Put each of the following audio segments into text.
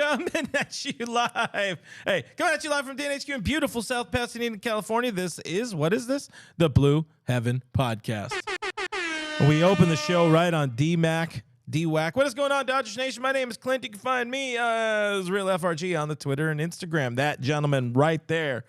coming at you live. Hey, coming at you live from DNHQ in beautiful South Pasadena, California. This is, what is this? The Blue Heaven Podcast. We open the show right on DWAC. What is going on, Dodgers Nation? My name is Clint. You can find me as Real FRG on the Twitter and Instagram. That gentleman right there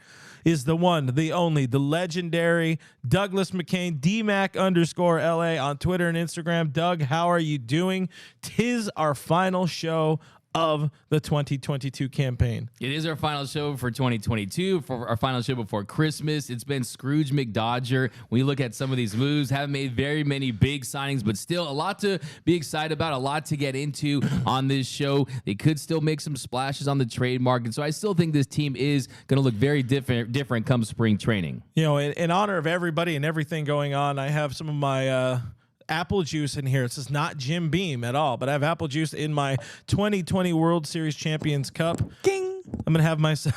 is the one, the only, the legendary Douglas McCain, DMac_LA on Twitter and Instagram. Doug, how are you doing? 'Tis our final show of the 2022 campaign. It is our final show for 2022, for our final show before Christmas. It's been Scrooge McDodger. When you look at some of these moves, haven't made very many big signings, but still a lot to be excited about, a lot to get into on this show. They could still make some splashes on the trade market, so I still think this team is going to look very different come spring training. You know, in honor of everybody and everything going on, I have some of my apple juice in here. This is not Jim Beam at all, but I have apple juice in my 2020 World Series Champions Cup. King. I'm gonna have myself.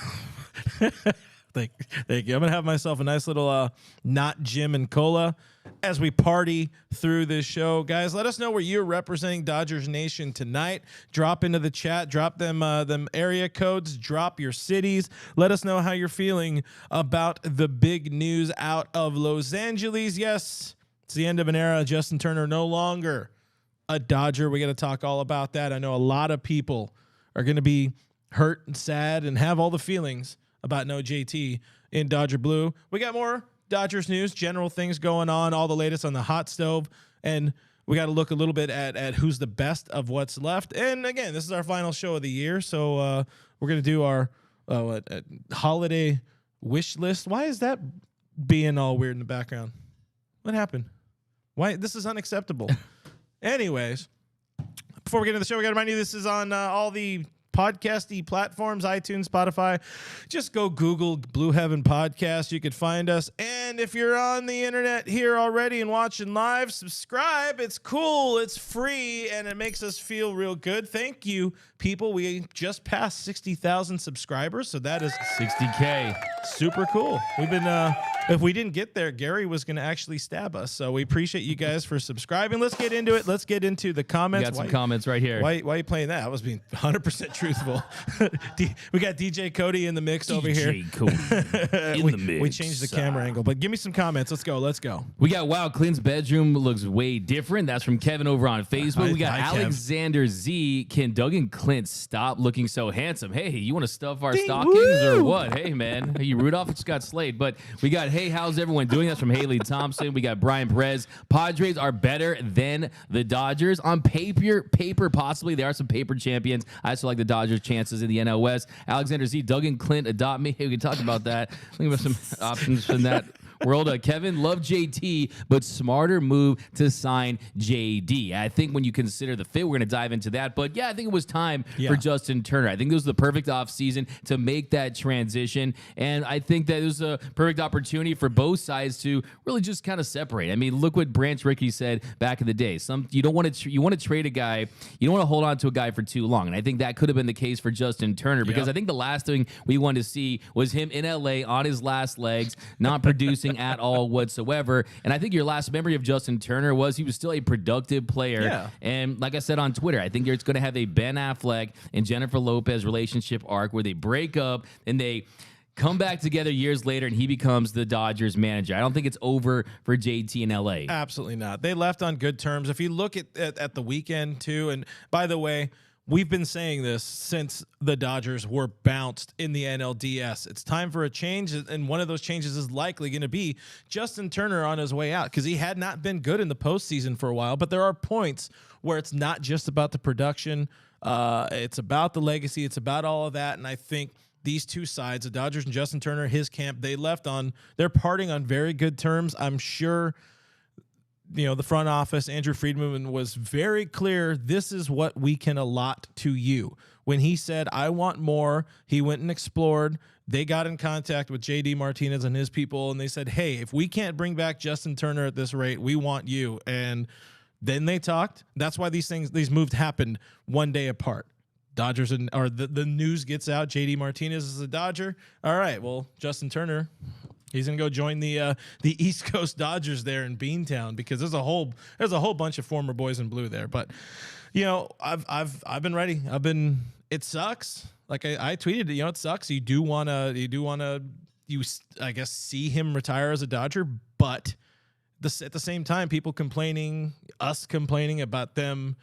Thank you. I'm gonna have myself a nice little not Jim and cola as we party through this show, guys. Let us know where you're representing Dodgers Nation tonight. Drop into the chat. Drop them area codes. Drop your cities. Let us know how you're feeling about the big news out of Los Angeles. Yes. It's the end of an era. Justin Turner no longer a Dodger. We got to talk all about that. I know a lot of people are going to be hurt and sad and have all the feelings about no JT in Dodger Blue. We got more Dodgers news, general things going on, all the latest on the hot stove, and we got to look a little bit at who's the best of what's left. And again, this is our final show of the year, so we're going to do our holiday wish list. Why is that being all weird in the background? What happened? Why? This is unacceptable. Anyways, before we get into the show, we got to remind you this is on all the podcasty platforms, iTunes, Spotify. Just go Google Blue Heaven Podcast. You could find us. And if you're on the internet here already and watching live, subscribe. It's cool. It's free, and it makes us feel real good. Thank you, people. We just passed 60,000 subscribers, so that is 60K. Super cool. We've been if we didn't get there, Gary was going to actually stab us. So we appreciate you guys for subscribing. Let's get into it. Let's get into the comments. We got some comments right here. Why are you playing that? I was being 100% truthful. We got DJ Cody in the mix over here. DJ Cody in the mix. We changed the camera angle, but give me some comments. Let's go. We got, wow, Clint's bedroom looks way different. That's from Kevin over on Facebook. We got Alexander Z. Can Doug and Clint stop looking so handsome? Hey, you want to stuff our stockings or what? Hey, man. You Rudolph just got slayed. But we got, hey, how's everyone doing? That's from Haley Thompson. We got Brian Perez. Padres are better than the Dodgers. On paper, possibly. There are some paper champions. I still like the Dodgers' chances in the NL West. Alexander Z. Doug and Clint adopt me. Hey, we can talk about that. Think about some options from that world. Kevin, love JT, but smarter move to sign JD. I think when you consider the fit, we're going to dive into that. But yeah, I think it was time for Justin Turner. I think this was the perfect offseason to make that transition. And I think that it was a perfect opportunity for both sides to really just kind of separate. I mean, look what Branch Rickey said back in the day. You don't want to you want to trade a guy. You don't want to hold on to a guy for too long. And I think that could have been the case for Justin Turner, because I think the last thing we wanted to see was him in LA on his last legs, not producing at all whatsoever. And I think your last memory of Justin Turner was he was still a productive player. Yeah. And like I said on Twitter, I think it's going to have a Ben Affleck and Jennifer Lopez relationship arc where they break up and they come back together years later and he becomes the Dodgers manager. I don't think it's over for JT in LA. Absolutely not. They left on good terms. If you look at the weekend too, and by the way, we've been saying this since the Dodgers were bounced in the NLDS. It's time for a change, and one of those changes is likely going to be Justin Turner on his way out, because he had not been good in the postseason for a while. But there are points where it's not just about the production. It's about the legacy. It's about all of that, and I think these two sides, the Dodgers and Justin Turner, his camp, they're parting on very good terms. I'm sure the front office, Andrew Friedman, was very clear. This is what we can allot to you. When he said, I want more, he went and explored. They got in contact with JD Martinez and his people, and they said, hey, if we can't bring back Justin Turner at this rate, we want you. And then they talked. That's why these moves happened one day apart. Dodgers the news gets out. JD Martinez is a Dodger. All right, well, Justin Turner, he's gonna go join the East Coast Dodgers there in Beantown, because there's a whole bunch of former boys in blue there. But I've been ready. I've been it sucks. Like I tweeted, it sucks. You do want to, I guess, see him retire as a Dodger, but at the same time, people complaining about them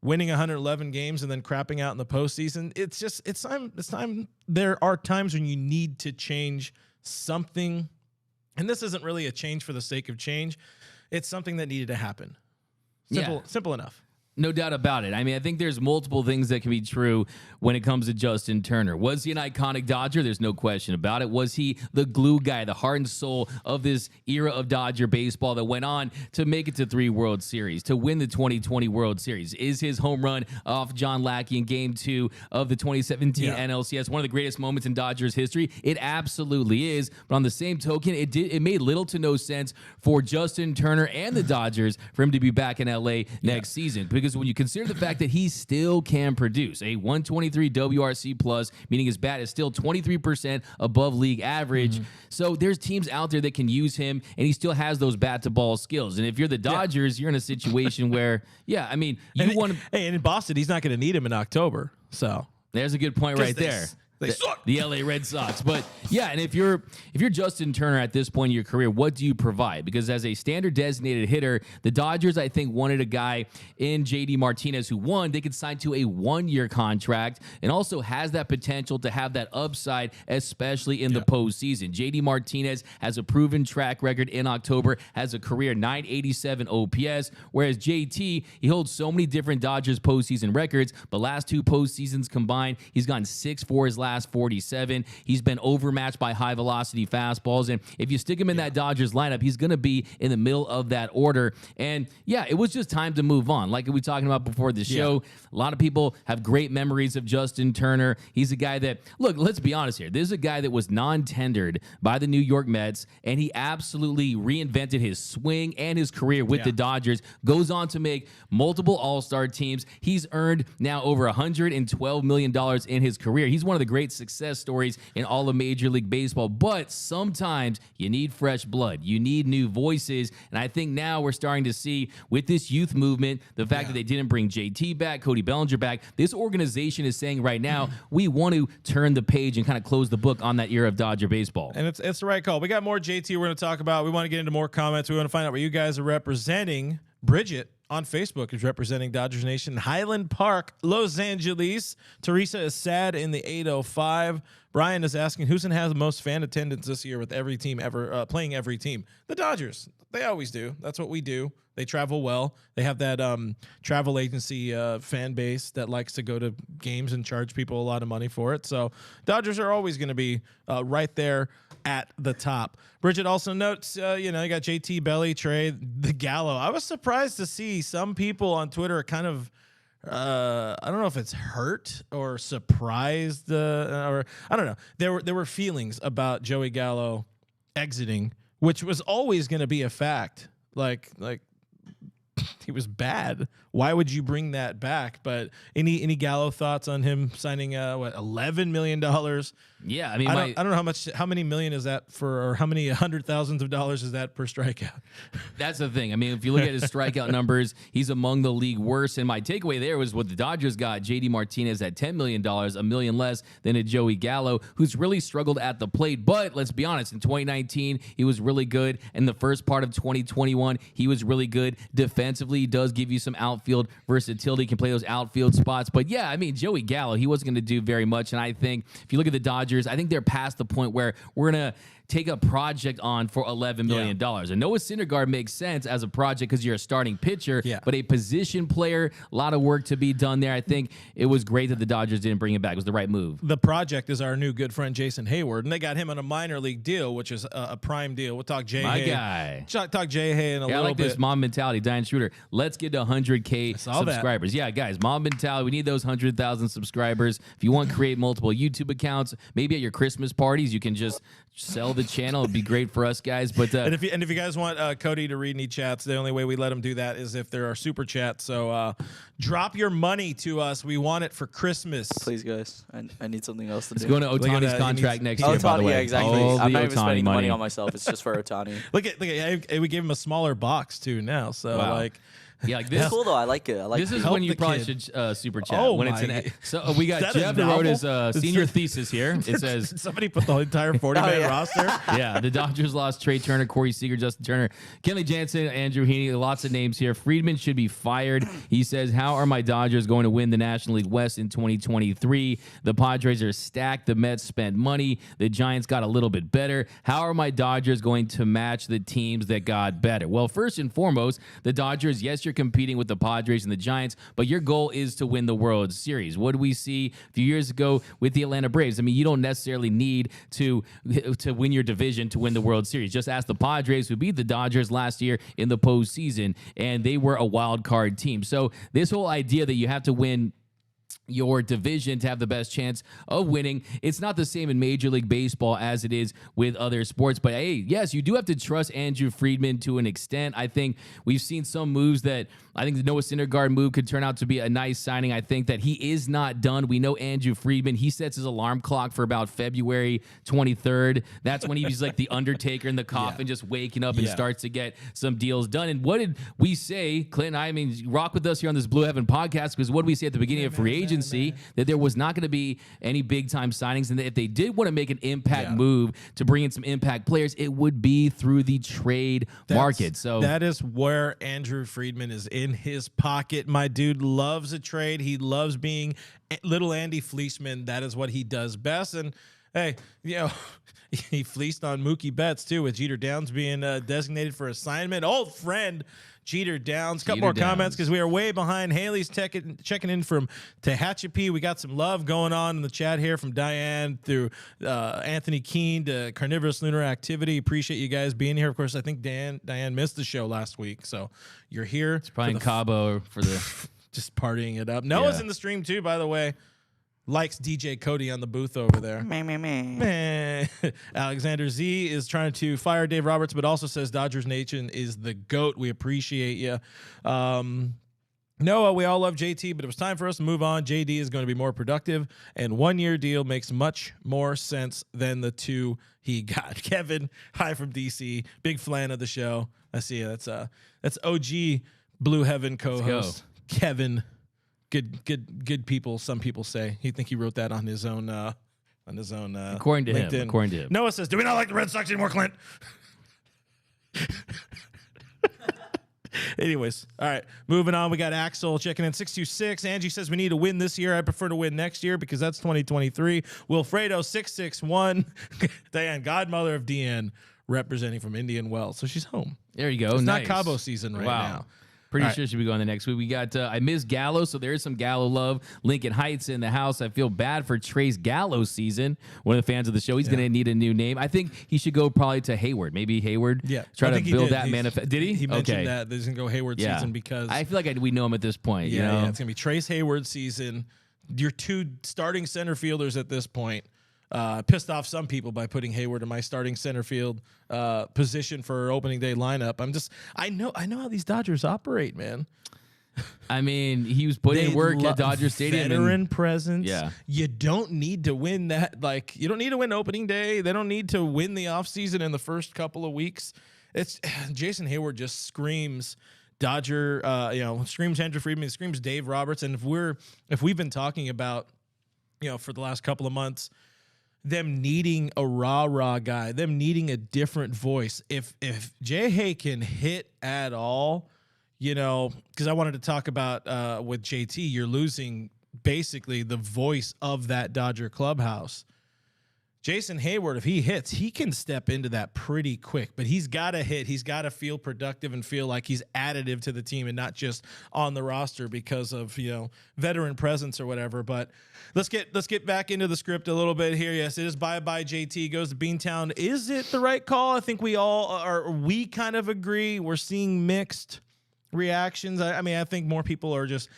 winning 111 games and then crapping out in the postseason. It's time. There are times when you need to change something, and this isn't really a change for the sake of change. It's something that needed to happen. Simple enough. No doubt about it. I mean, I think there's multiple things that can be true when it comes to Justin Turner. Was he an iconic Dodger? There's no question about it. Was he the glue guy, the heart and soul of this era of Dodger baseball that went on to make it to 3 World Series, to win the 2020 World Series? Is his home run off John Lackey in Game 2 of the 2017 NLCS one of the greatest moments in Dodgers history? It absolutely is. But on the same token, it made little to no sense for Justin Turner and the Dodgers for him to be back in LA next season, because when you consider the fact that he still can produce a 123 WRC plus, meaning his bat is still 23% above league average. So there's teams out there that can use him, and he still has those bat to ball skills. And if you're the Dodgers, you're in a situation where, I mean, you want to. Hey, and in Boston, he's not going to need him in October. So there's a good point right there. The LA Red Sox. But and if you're Justin Turner at this point in your career, what do you provide? Because as a standard designated hitter, the Dodgers, I think, wanted a guy in JD Martinez who, they could sign to a 1-year contract and also has that potential to have that upside, especially in the postseason. JD Martinez has a proven track record in October, has a career 987 OPS, whereas JT, he holds so many different Dodgers postseason records, but last 2 postseasons combined, he's gone 6-4 his last 47. He's been overmatched by high velocity fastballs, and if you stick him in that Dodgers lineup, he's going to be in the middle of that order. And it was just time to move on. Like we were talking about before the show, a lot of people have great memories of Justin Turner. He's a guy that, look, let's be honest here. This is a guy that was non-tendered by the New York Mets, and he absolutely reinvented his swing and his career with the Dodgers. Goes on to make multiple All-Star teams. He's earned now over $112 million in his career. He's one of the great success stories in all of Major League Baseball, but sometimes you need fresh blood. You need new voices, and I think now we're starting to see with this youth movement, the fact that they didn't bring JT back, Cody Bellinger back, this organization is saying right now, we want to turn the page and kind of close the book on that era of Dodger baseball. And it's the right call. We got more JT we're going to talk about. We want to get into more comments. We want to find out where you guys are representing. Bridget on Facebook is representing Dodgers Nation, Highland Park, Los Angeles. Teresa is sad in the 805. Brian is asking who's going to have the most fan attendance this year with every team ever playing every team. The Dodgers. They always do. That's what we do. They travel well. They have that travel agency fan base that likes to go to games and charge people a lot of money for it. So Dodgers are always going to be right there at the top. Bridget also notes, you got JT, Belly, Trey, the Gallo. I was surprised to see some people on Twitter kind of, I don't know if it's hurt or surprised, or I don't know. There were feelings about Joey Gallo exiting, which was always going to be a fact. Like he was bad. Why would you bring that back? But any Gallo thoughts on him signing $11 million? Yeah, I mean, I don't know how many million is that for, or how many hundred thousands of dollars is that per strikeout? That's the thing. I mean, if you look at his strikeout numbers, he's among the league worst. And my takeaway there was what the Dodgers got JD Martinez at $10 million, $1 million less than a Joey Gallo, who's really struggled at the plate. But let's be honest, in 2019, he was really good. In the first part of 2021, he was really good. Defensively, he does give you some outfield versatility, can play those outfield spots. But yeah, I mean, Joey Gallo, he wasn't going to do very much. And I think if you look at the Dodgers, I think they're past the point where we're going to take a project on for $11 million. And Noah Syndergaard makes sense as a project because you're a starting pitcher, but a position player, a lot of work to be done there. I think it was great that the Dodgers didn't bring him back. It was the right move. The project is our new good friend Jason Heyward, and they got him on a minor league deal, which is a prime deal. We'll talk Jay Hay. Guy. Talk Jay Hay in a little bit. I like this mom mentality, Diane Shooter. Let's get to 100K subscribers. Yeah, guys, mom mentality. We need those 100,000 subscribers. If you want to create multiple YouTube accounts, maybe at your Christmas parties, you can just sell the channel. It'd be great for us guys. But and if you guys want Cody to read any chats, the only way we let him do that is if there are super chats. So drop your money to us. We want it for Christmas. Please, guys. I need something else to do. It's going to Otani's contract next year, by the way. Yeah, exactly. All I'm the not even Ohtani spending money on myself. It's just for Otani. Look at we gave him a smaller box too now. So Yeah, like It's this. cool though. I like it. I like This it. is Help when you the probably kid. should super chat. Oh when it's my- so we got Is that a Jeff that wrote his novel? senior thesis here. It says, Somebody put the entire 40-man yeah. roster. yeah, the Dodgers lost Trey Turner, Corey Seager, Justin Turner, Kenley Jansen, Andrew Heaney. Lots of names here. Friedman should be fired. He says, how are my Dodgers going to win the National League West in 2023? The Padres are stacked. The Mets spent money. The Giants got a little bit better. How are my Dodgers going to match the teams that got better? Well, first and foremost, the Dodgers, yes, you're competing with the Padres and the Giants, but your goal is to win the World Series. What did we see a few years ago with the Atlanta Braves? I mean, you don't necessarily need to win your division to win the World Series. Just ask the Padres, who beat the Dodgers last year in the postseason, and they were a wild card team. So this whole idea that you have to win your division to have the best chance of winning, it's not the same in Major League Baseball as it is with other sports. But hey, yes, you do have to trust Andrew Friedman to an extent. I think we've seen some moves that I think the Noah Syndergaard move could turn out to be a nice signing. I think that he is not done. We know Andrew Friedman, he sets his alarm clock for about February 23rd. That's when he's like the Undertaker in the coffin, just waking up and starts to get some deals done. And what did we say, Clint? I mean, rock with us here on this Blue Heaven podcast, because what did we say at the beginning of free agency? That there was not going to be any big time signings, and that if they did want to make an impact move to bring in some impact players, it would be through the trade market. So that is where Andrew Friedman is in his pocket. My dude loves a trade. He loves being little Andy Fleeceman. That is what he does best. And hey, you know, he fleeced on Mookie Betts too, with Jeter Downs being designated for assignment. Old friend Jeter Downs. Couple more comments because we are way behind. Haley's checking in from Tehachapi. We got some love going on in the chat here from Diane through Anthony Keene to Carnivorous Lunar Activity. Appreciate you guys being here. Of course, I think Diane missed the show last week, so you're here. it's probably in Cabo for the just partying it up. Noah's in the stream too, by the way. Likes DJ Cody on the booth over there. Man. Alexander Z is trying to fire Dave Roberts, but also says Dodgers Nation is the GOAT. We appreciate you. Noah, we all love JT, but it was time for us to move on. JD is going to be more productive, and 1-year deal makes much more sense than the 2 he got. Kevin, hi from DC, big fan of the show. I see you. That's OG Blue Heaven co-host Kevin. Good people. Some people say he think he wrote that on his own. according to LinkedIn. him. According to him. Noah says, "Do we not like the Red Sox anymore, Clint?" Anyways, all right, moving on. We got Axel checking in 626. Angie says we need to win this year. I prefer to win next year because that's 2023. Wilfredo 661. Diane, godmother of Deanne, representing from Indian Wells, so she's home. There you go. It's nice. not Cabo season right now. Pretty All sure she'll be going the next week. We got I miss Gallo, so there is some Gallo love. Lincoln Heights in the house. I feel bad for Trey's Gallo season. One of the fans of the show. He's going to need a new name. I think he should go probably to Heyward. Maybe Heyward. Yeah. Try to build that manifest. Did he? He mentioned that there's going to go Heyward season because I feel like we know him at this point. You know? it's going to be Trace Heyward season. Your 2 starting center fielders at this point. Pissed off some people by putting Heyward in my starting center field position for opening day lineup. I know how these Dodgers operate, man. I mean, he was putting in work at Dodger Stadium. Veteran presence. Yeah. You don't need to win that. Like, you don't need to win opening day. They don't need to win the offseason in the first couple of weeks. It's Jason Heyward just screams Dodger, screams Andrew Friedman, screams Dave Roberts. And if we've been talking about, for the last couple of months, them needing a rah-rah guy, them needing a different voice. If Jay Hay can hit at all, because I wanted to talk about with JT, you're losing basically the voice of that Dodger clubhouse. Jason Heyward, if he hits, he can step into that pretty quick, but he's got to hit. He's got to feel productive and feel like he's additive to the team and not just on the roster because of, veteran presence or whatever. But let's get back into the script a little bit here. Yes, it is bye-bye JT, goes to Beantown. Is it the right call? I think we kind of agree. We're seeing mixed reactions. I think more people are just,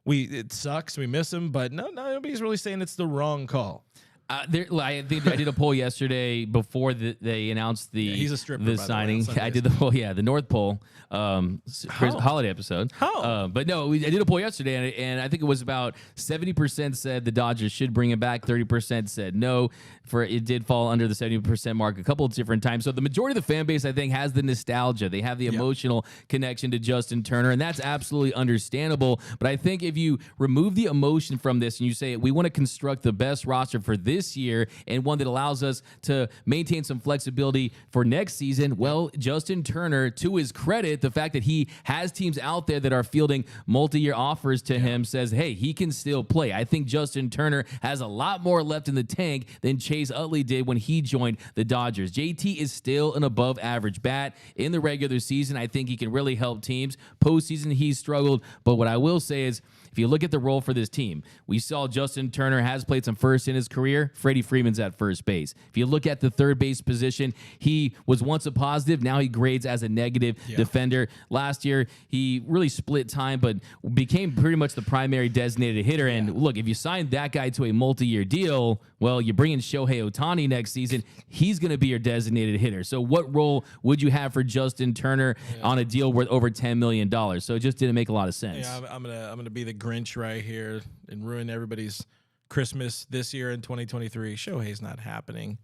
it sucks. We miss him, but no, nobody's really saying it's the wrong call. I think I did a poll yesterday before they announced he's a stripper, the by the way, signing. on I did the poll, the North Pole holiday episode. But no, I did a poll yesterday, and I think it was about 70% said the Dodgers should bring him back. 30% said no. It did fall under the 70% mark a couple of different times. So the majority of the fan base, I think, has the nostalgia. They have the emotional connection to Justin Turner, and that's absolutely understandable. But I think if you remove the emotion from this and you say we want to construct the best roster for this year and one that allows us to maintain some flexibility for next season, well, Justin Turner, to his credit, the fact that he has teams out there that are fielding multi-year offers to him says, hey, he can still play. I think Justin Turner has a lot more left in the tank than Chase Utley did when he joined the Dodgers. JT is still an above average bat in the regular season. I think he can really help teams. Postseason, he's struggled. But what I will say is, if you look at the role for this team, we saw Justin Turner has played some first in his career. Freddie Freeman's at first base. If you look at the third base position, he was once a positive. Now he grades as a negative defender. Last year, he really split time, but became pretty much the primary designated hitter. And look, if you sign that guy to a multi-year deal, well, you bring in Shohei Ohtani next season. He's going to be your designated hitter. So what role would you have for Justin Turner on a deal worth over $10 million? So it just didn't make a lot of sense. Yeah, I'm gonna be the Grinch right here and ruin everybody's Christmas this year in 2023. Shohei's not happening.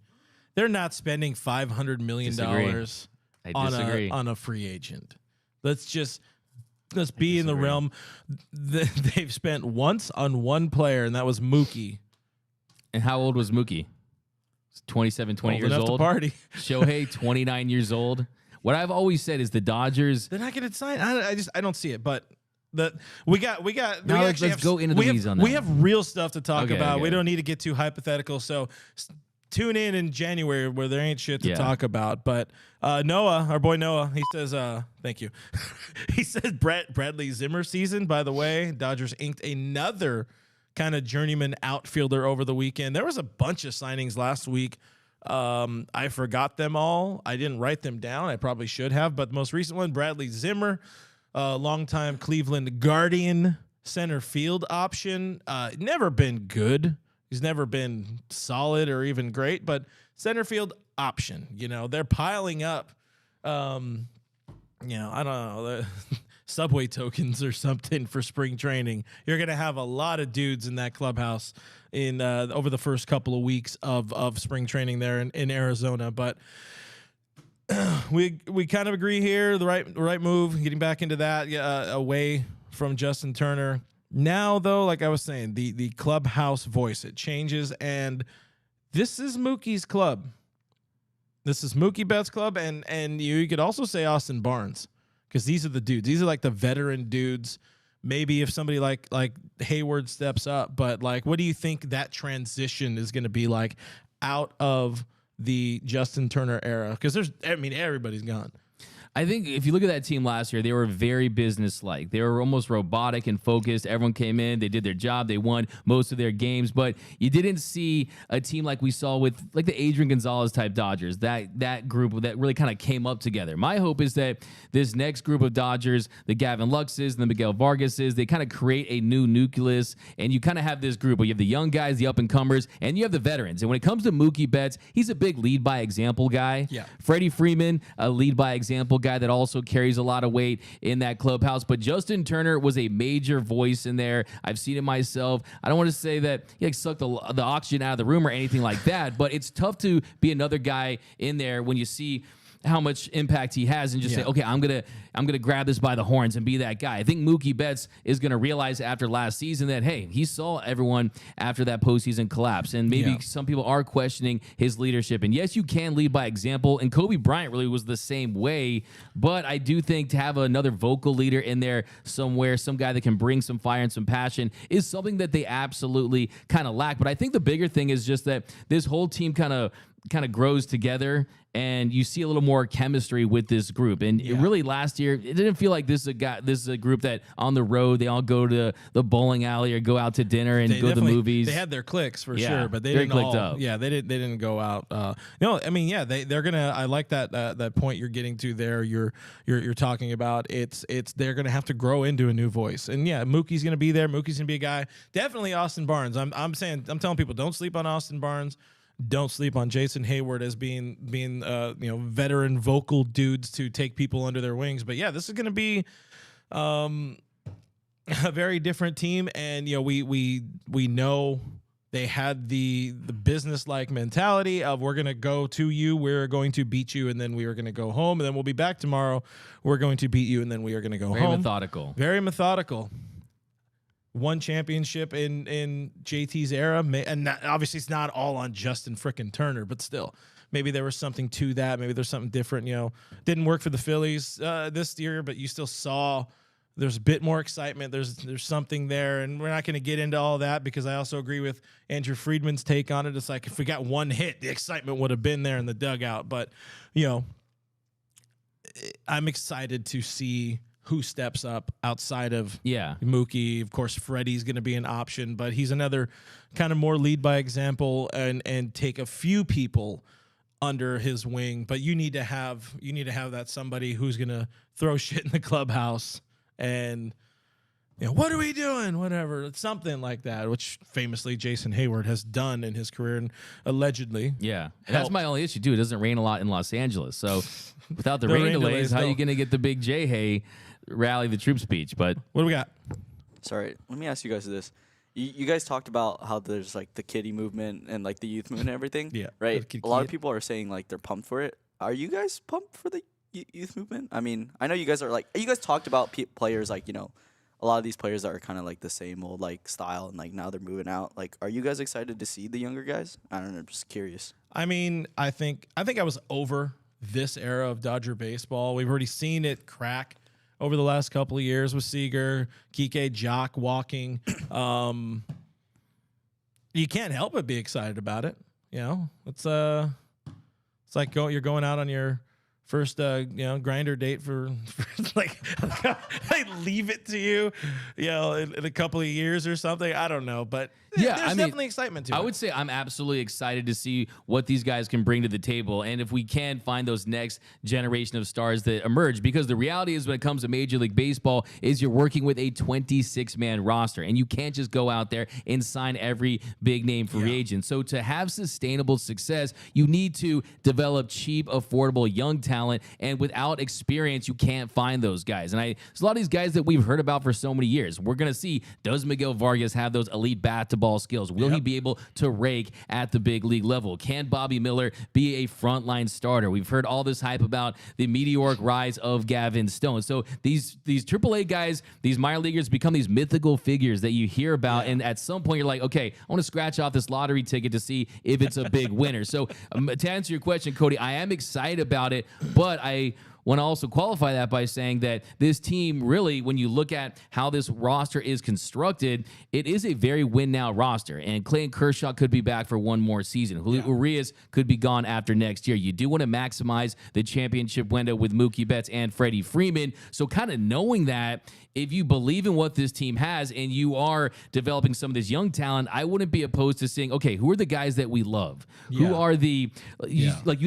They're not spending $500 million on a free agent. Let's be in the realm. They've spent once on one player, and that was Mookie. And how old was Mookie? 27, 20 years old. To party. Shohei, 29 years old. What I've always said is the Dodgers. They're not going to sign. I don't see it, but. Let's go into the weeds on that. We have real stuff to talk about. Okay. We don't need to get too hypothetical. So tune in January where there ain't shit to talk about. But Noah, our boy Noah, he says, thank you. He says Bradley Zimmer season, by the way. Dodgers inked another kind of journeyman outfielder over the weekend. There was a bunch of signings last week. I forgot them all. I didn't write them down. I probably should have. But the most recent one, Bradley Zimmer. Longtime Cleveland Guardian center field option. Never been good. He's never been solid or even great, but center field option. They're piling up, I don't know, subway tokens or something for spring training. You're going to have a lot of dudes in that clubhouse in over the first couple of weeks of spring training there in Arizona. But we kind of agree here. The right move, getting back into that, away from Justin Turner. Now, though, like I was saying, the clubhouse voice, it changes, and this is Mookie's club. This is Mookie Betts' club, and you could also say Austin Barnes, because these are the dudes. These are like the veteran dudes. Maybe if somebody like Heyward steps up, but like, what do you think that transition is going to be like out of the Justin Turner era? Because everybody's gone. I think if you look at that team last year, they were very business-like. They were almost robotic and focused. Everyone came in, they did their job, they won most of their games, but you didn't see a team like we saw with like the Adrian Gonzalez type Dodgers, that group that really kind of came up together. My hope is that this next group of Dodgers, the Gavin Luxes, the Miguel Vargases, they kind of create a new nucleus, and you kind of have this group where you have the young guys, the up-and-comers, and you have the veterans. And when it comes to Mookie Betts, he's a big lead-by-example guy. Yeah. Freddie Freeman, a lead-by-example guy that also carries a lot of weight in that clubhouse. But Justin Turner was a major voice in there. I've seen it myself. I don't want to say that he sucked the oxygen out of the room or anything like that, but it's tough to be another guy in there when you see how much impact he has and just say, okay, I'm gonna grab this by the horns and be that guy. I think Mookie Betts is gonna realize after last season that, hey, he saw everyone after that postseason collapse, and maybe some people are questioning his leadership. And yes, you can lead by example, and Kobe Bryant really was the same way, but I do think to have another vocal leader in there somewhere, some guy that can bring some fire and some passion, is something that they absolutely kind of lack. But I think the bigger thing is just that this whole team kind of kind of grows together, and you see a little more chemistry with this group. And it really last year, it didn't feel like this is a group that on the road they all go to the bowling alley or go out to dinner and go to the movies. They had their cliques for sure, but they very didn't clicked up. Yeah, they didn't go out. No, I mean, they're gonna. I like that point you're getting to there. You're talking about it's they're gonna have to grow into a new voice. And yeah, Mookie's gonna be there. Mookie's gonna be a guy. Definitely Austin Barnes. I'm telling people, don't sleep on Austin Barnes. Don't sleep on Jason Heyward as being veteran vocal dudes to take people under their wings. But yeah, this is going to be a very different team, and we know they had the business-like mentality of we're going to go to you, we're going to beat you, and then we are going to go home, and then we'll be back tomorrow. We're going to beat you, and then we are going to go home. Very methodical. One championship in JT's era, and obviously it's not all on Justin frickin' Turner, but still, maybe there was something to that. Maybe there's something different. Didn't work for the Phillies this year, but you still saw there's a bit more excitement. There's something there, and we're not going to get into all that because I also agree with Andrew Friedman's take on it. It's like if we got one hit, the excitement would have been there in the dugout. But I'm excited to see who steps up outside of Mookie. Of course, Freddie's going to be an option, but he's another kind of more lead by example and take a few people under his wing. But you need to have that somebody who's going to throw shit in the clubhouse and what are we doing? Whatever. It's something like that, which famously Jason Heyward has done in his career and allegedly. Yeah. And that's my only issue, too. It doesn't rain a lot in Los Angeles. So without the rain delays, how are you going to get the big J-Hay rally the troop speech? But what do we got? Sorry, let me ask you guys this. You guys talked about how there's like the kiddie movement and like the youth movement and everything. Yeah. Right? A lot of people are saying like they're pumped for it. Are you guys pumped for the youth movement? I mean, I know you guys are like, you guys talked about players like, a lot of these players that are kind of like the same old like style and like now they're moving out. Like, are you guys excited to see the younger guys? I don't know, I'm just curious. I mean, I think I was over this era of Dodger baseball. We've already seen it crack over the last couple of years with Seager, Kike, Jock walking. You can't help but be excited about it. It's like you're going out on your first grinder date for like I leave it to you, in a couple of years or something. I don't know, but there's definitely excitement to it. I would say I'm absolutely excited to see what these guys can bring to the table, and if we can find those next generation of stars that emerge. Because the reality is, when it comes to Major League Baseball, is you're working with a 26-man roster, and you can't just go out there and sign every big name free agent. So to have sustainable success, you need to develop cheap, affordable, young talent, and without experience, you can't find those guys. And there's a lot of these guys that we've heard about for so many years. We're gonna see, does Miguel Vargas have those elite bat-to-ball skills? Will he be able to rake at the big league level? Can Bobby Miller be a frontline starter? We've heard all this hype about the meteoric rise of Gavin Stone. So these AAA guys, these minor leaguers, become these mythical figures that you hear about, and at some point you're like, okay, I want to scratch off this lottery ticket to see if it's a big winner. So to answer your question, Cody, I am excited about it, but I want to also qualify that by saying that this team really, when you look at how this roster is constructed, it is a very win-now roster. And Clayton Kershaw could be back for one more season. Julio Urias could be gone after next year. You do want to maximize the championship window with Mookie Betts and Freddie Freeman. So kind of knowing that, if you believe in what this team has and you are developing some of this young talent, I wouldn't be opposed to saying, okay, who are the guys that we love? Who are you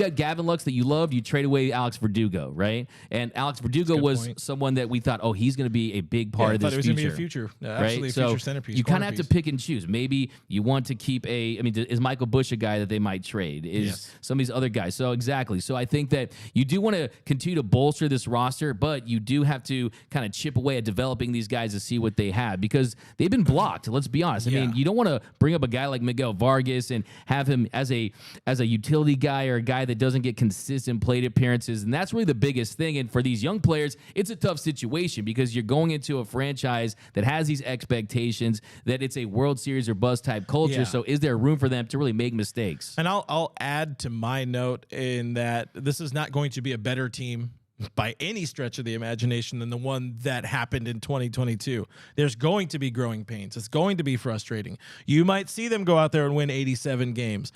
had Gavin Lux that you loved, you trade away Alex Verdugo, right? And Alex Verdugo was someone that we thought, he's going to be a big part of this future. He was going to be a future, absolutely a future centerpiece. You kind of have to pick and choose. Maybe you want to keep is Michael Busch a guy that they might trade? Is some of these other guys? So exactly. So I think that you do want to continue to bolster this roster, but you do have to kind of chip away at developing these guys to see what they have, because they've been blocked. Let's be honest. I mean, you don't want to bring up a guy like Miguel Vargas and have him as a utility guy or a guy that doesn't get consistent plate appearances, and that's really the biggest thing. And for these young players, it's a tough situation because you're going into a franchise that has these expectations that it's a World Series or bust type culture. So is there room for them to really make mistakes? And I'll add to my note in that this is not going to be a better team by any stretch of the imagination than the one that happened in 2022. There's going to be growing pains. It's going to be frustrating. You might see them go out there and win 87 games.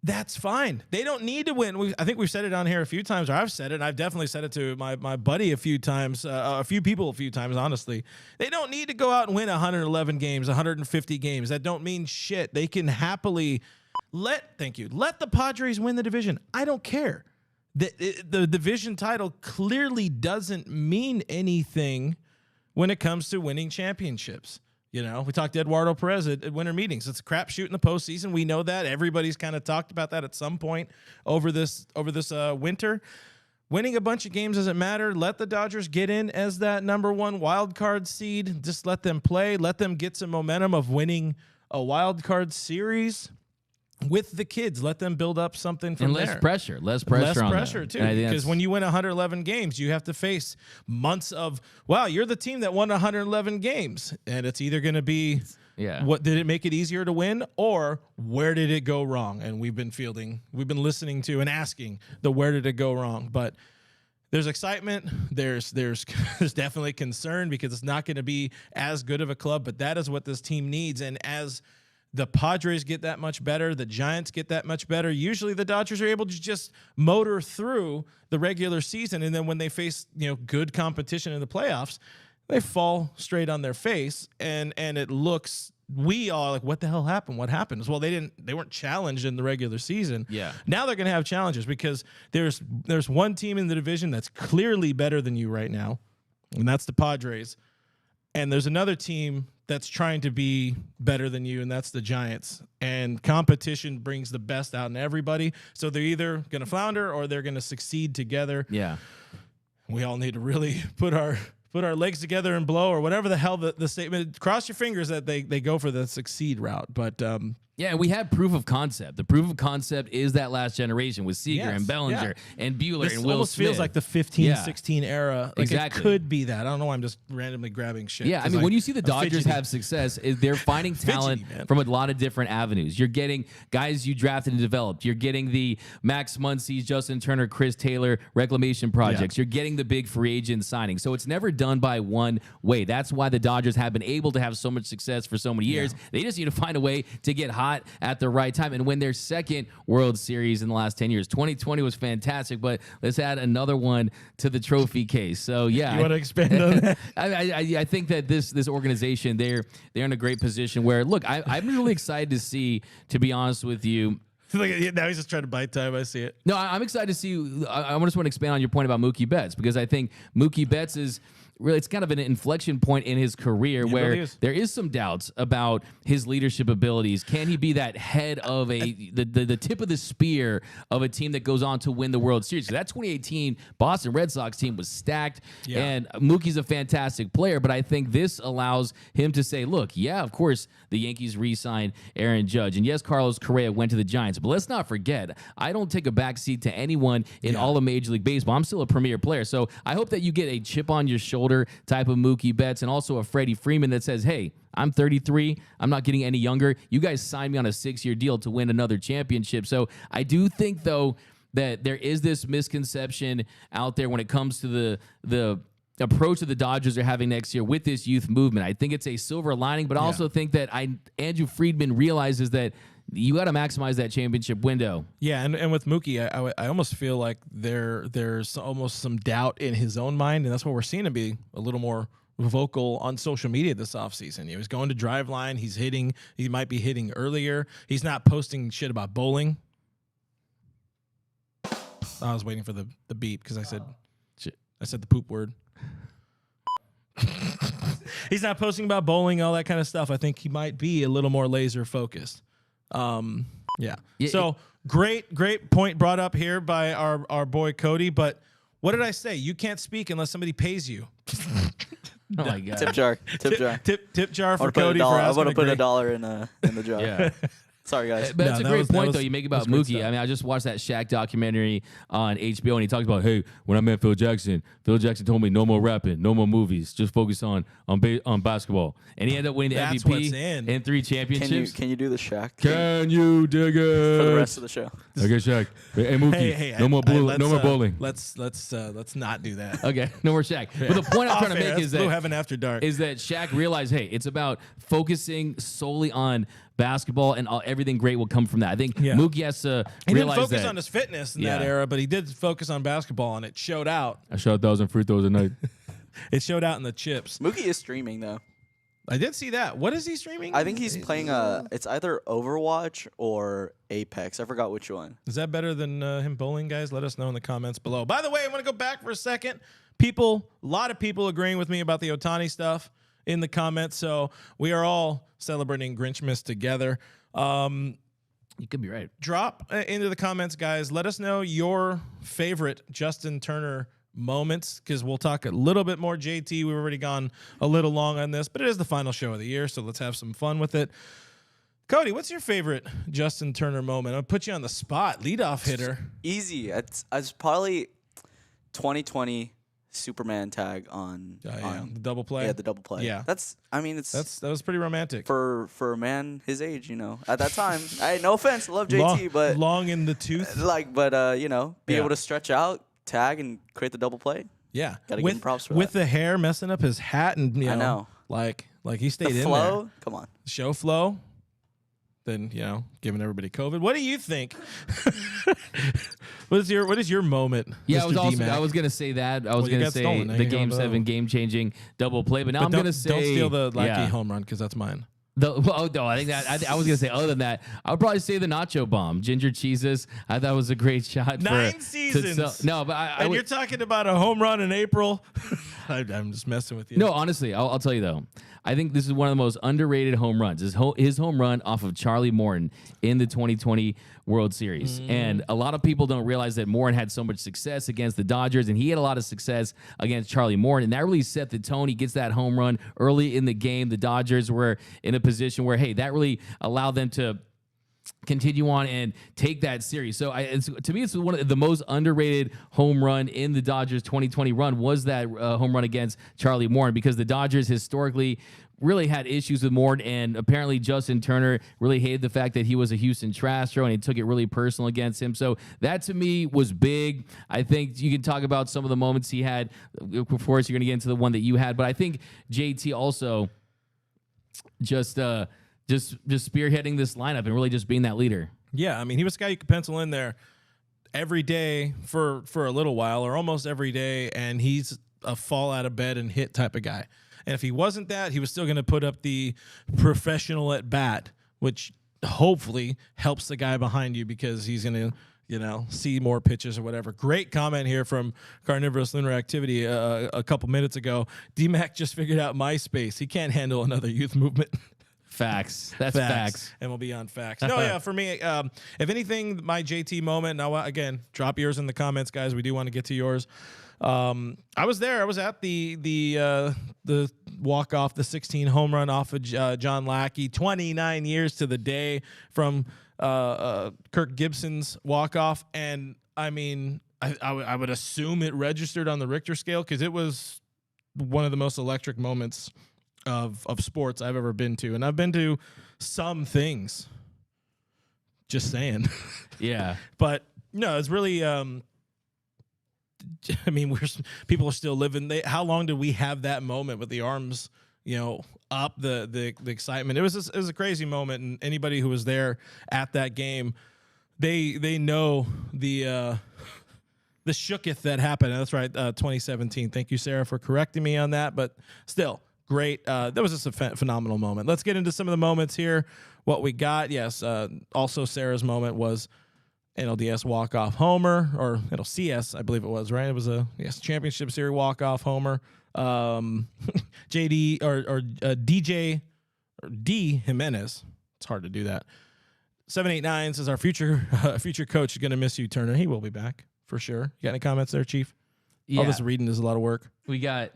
That's fine. They don't need to win. I think we've said it on here a few times, or I've said it, and I've definitely said it to my buddy a few times, a few people a few times, honestly. They don't need to go out and win 111 games, 150 games. That don't mean shit. They can happily let the Padres win the division. I don't care. The division title clearly doesn't mean anything when it comes to winning championships. You know, we talked to Eduardo Perez at winter meetings. It's a crapshoot in the postseason. We know that. Everybody's kind of talked about that at some point over this winter. Winning a bunch of games doesn't matter. Let the Dodgers get in as that number one wild card seed. Just let them play. Let them get some momentum of winning a wild card series with the kids. Let them build up something from there. Less pressure too. Because when you win 111 games, you have to face months of, wow, you're the team that won 111 games. And it's either going to be, what did it make it easier to win, or where did it go wrong? And we've been listening to and asking the where did it go wrong. But there's excitement. There's definitely concern because it's not going to be as good of a club, but that is what this team needs. And as the Padres get that much better, the Giants get that much better, usually the Dodgers are able to just motor through the regular season, and then when they face good competition in the playoffs, they fall straight on their face, and it looks, we all like, what the hell happened? What happened? Well, they weren't challenged in the regular season. Yeah. Now they're going to have challenges because there's one team in the division that's clearly better than you right now, and that's the Padres. And there's another team that's trying to be better than you, and that's the Giants. And competition brings the best out in everybody. So they're either going to flounder or they're going to succeed together. Yeah. We all need to really put our legs together and blow, or whatever the hell the statement. Cross your fingers that they go for the succeed route. But yeah, we have proof of concept. The proof of concept is that last generation with Seager and Bellinger and Buehler and Will Smith. This almost feels like the 15-16 era. Like exactly. It could be that. I don't know why I'm just randomly grabbing shit. Yeah, I mean, when you see the Dodgers have success, they're finding talent from a lot of different avenues. You're getting guys you drafted and developed. You're getting the Max Muncy's, Justin Turner, Chris Taylor reclamation projects. You're getting the big free agent signing. So it's never done by one way. That's why the Dodgers have been able to have so much success for so many years. They just need to find a way to get hot at the right time and win their second World Series in the last 10 years. 2020 was fantastic, but let's add another one to the trophy case. So yeah, you want to expand on that? I think that this organization, they're in a great position where, look, I'm really excited to see, to be honest with you. Now he's just trying to bite time. I see it. No, I'm excited to see. I just want to expand on your point about Mookie Betts, because I think Mookie Betts is really, it's kind of an inflection point in his career where there is some doubts about his leadership abilities. Can he be that head of the tip of the spear of a team that goes on to win the World Series? So that 2018 Boston Red Sox team was stacked, and Mookie's a fantastic player, but I think this allows him to say, look, yeah, of course, the Yankees re-signed Aaron Judge, and yes, Carlos Correa went to the Giants, but let's not forget, I don't take a backseat to anyone in all of Major League Baseball. I'm still a premier player, so I hope that you get a chip on your shoulder type of Mookie Betts, and also a Freddie Freeman that says, hey, I'm 33. I'm not getting any younger. You guys signed me on a 6-year deal to win another championship. So I do think, though, that there is this misconception out there when it comes to the approach that the Dodgers are having next year with this youth movement. I think it's a silver lining, but I also think that Andrew Friedman realizes that you got to maximize that championship window. Yeah, and with Mookie, I almost feel like there's almost some doubt in his own mind, and that's what we're seeing him be a little more vocal on social media this offseason. He was going to Driveline. He's hitting. He might be hitting earlier. He's not posting shit about bowling. I was waiting for the beep because I said the poop word. He's not posting about bowling, all that kind of stuff. I think he might be a little more laser focused. So great point brought up here by our boy Cody. But what did I say? You can't speak unless somebody pays you. Oh my God. Tip jar for Cody. I want to put $1 in the jar. Yeah. Sorry, guys. But that's a great point, though, you make about Mookie. I mean, I just watched that Shaq documentary on HBO, and he talks about, hey, when I met Phil Jackson told me no more rapping, no more movies, just focus on basketball. And he ended up winning the MVP and 3 championships. Can you do the Shaq? Can you dig it? For the rest of the show. Okay, Shaq. Hey, Mookie, no more bowling. Let's not do that. Okay, no more Shaq. But the point I'm trying to make is that Blue Heaven After Dark. Is that Shaq realized, hey, it's about focusing solely on basketball, and everything great will come from that. I think Mookie has to he realize didn't focus that. on his fitness in that era, but he did focus on basketball, and it showed out. I shot 1,000 free throws a night. It showed out in the chips. Mookie is streaming though. I did see that. What is he streaming? I think he's playing it's either Overwatch or Apex. I forgot which one. Is that better than him bowling, guys? Let us know in the comments below. By the way, I want to go back for a second. A lot of people agreeing with me about the Ohtani stuff in the comments. So we are all celebrating Grinchmas together. You could be right. Drop into the comments, guys. Let us know your favorite Justin Turner moments, because we'll talk a little bit more JT. We've already gone a little long on this, but it is the final show of the year, so let's have some fun with it. Cody, what's your favorite Justin Turner moment? I'll put you on the spot. Leadoff hitter. Easy. It's probably 2020 Superman tag on the double play. Yeah, the double play. Yeah, that was pretty romantic for a man his age. At that time, no offense, I love JT, but long in the tooth. Be able to stretch out, tag, and create the double play. Yeah, gotta give him props for with that. the hair messing up his hat, and I know. like he stayed the in flow. there. Come on, show flow. Then giving everybody COVID. What do you think? What is your moment? Yeah, Mr. I was gonna say that. I was gonna say the Game 7 game-changing double play, but now I'm gonna say don't steal the Lackey home run, because that's mine. I think that I was gonna say other than that, I would probably say the nacho bomb, ginger cheeses. I thought it was a great shot. 9 seasons. No, but you're talking about a home run in April. I'm just messing with you. No, honestly, I'll tell you though. I think this is one of the most underrated home runs. His home run off of Charlie Morton in the 2020 World Series. And a lot of people don't realize that Morton had so much success against the Dodgers, and he had a lot of success against Charlie Morton. And that really set the tone. He gets that home run early in the game. The Dodgers were in a position where, hey, that really allowed them to continue on and take that series. So to me, it's one of the most underrated home run in the Dodgers 2020 run was that home run against Charlie Morton, because the Dodgers historically really had issues with Morton, and apparently Justin Turner really hated the fact that he was a Houston Astro, and he took it really personal against him. So that to me was big. I think you can talk about some of the moments he had. Of course, you're going to get into the one that you had, but I think JT also just spearheading this lineup and really just being that leader. Yeah, I mean, he was a guy you could pencil in there every day for a little while, or almost every day, and he's a fall out of bed and hit type of guy. And if he wasn't that, he was still going to put up the professional at bat, which hopefully helps the guy behind you, because he's going to see more pitches or whatever. Great comment here from Carnivorous Lunar Activity a couple minutes ago. D-Mac just figured out MySpace. He can't handle another youth movement. Facts. That's facts. And we'll be on facts. No, yeah, for me, if anything, my JT moment, now, again, drop yours in the comments, guys. We do want to get to yours. I was there. I was at the walk-off, the 16 home run off of John Lackey, 29 years to the day from Kirk Gibson's walk-off. And, I mean, I would assume it registered on the Richter scale, because it was one of the most electric moments of sports I've ever been to. And I've been to some things. Just saying. Yeah. But, no, it's really... I mean, people are still living. How long did we have that moment with the arms, up, the excitement? It was a crazy moment, and anybody who was there at that game, they know the shooketh that happened. That's right, 2017. Thank you, Sarah, for correcting me on that. But still, great. That was just a phenomenal moment. Let's get into some of the moments here. What we got? Yes. Also, Sarah's moment was NLDS walk-off homer, or NLCS, I believe it was, right? It was a championship series walk-off homer. JD or DJ or D Jimenez. It's hard to do that. 789 says our future coach is going to miss you, Turner. He will be back for sure. You got any comments there, Chief? Yeah. All this reading is a lot of work. We got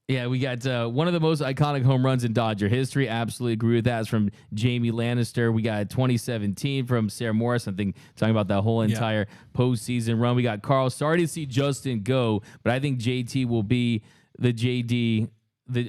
one of the most iconic home runs in Dodger history. Absolutely agree with that. It's from Jamie Lannister. We got 2017 from Sarah Morris. I think talking about that whole entire postseason run. We got Carl. Sorry to see Justin go, but I think JT will be the JD.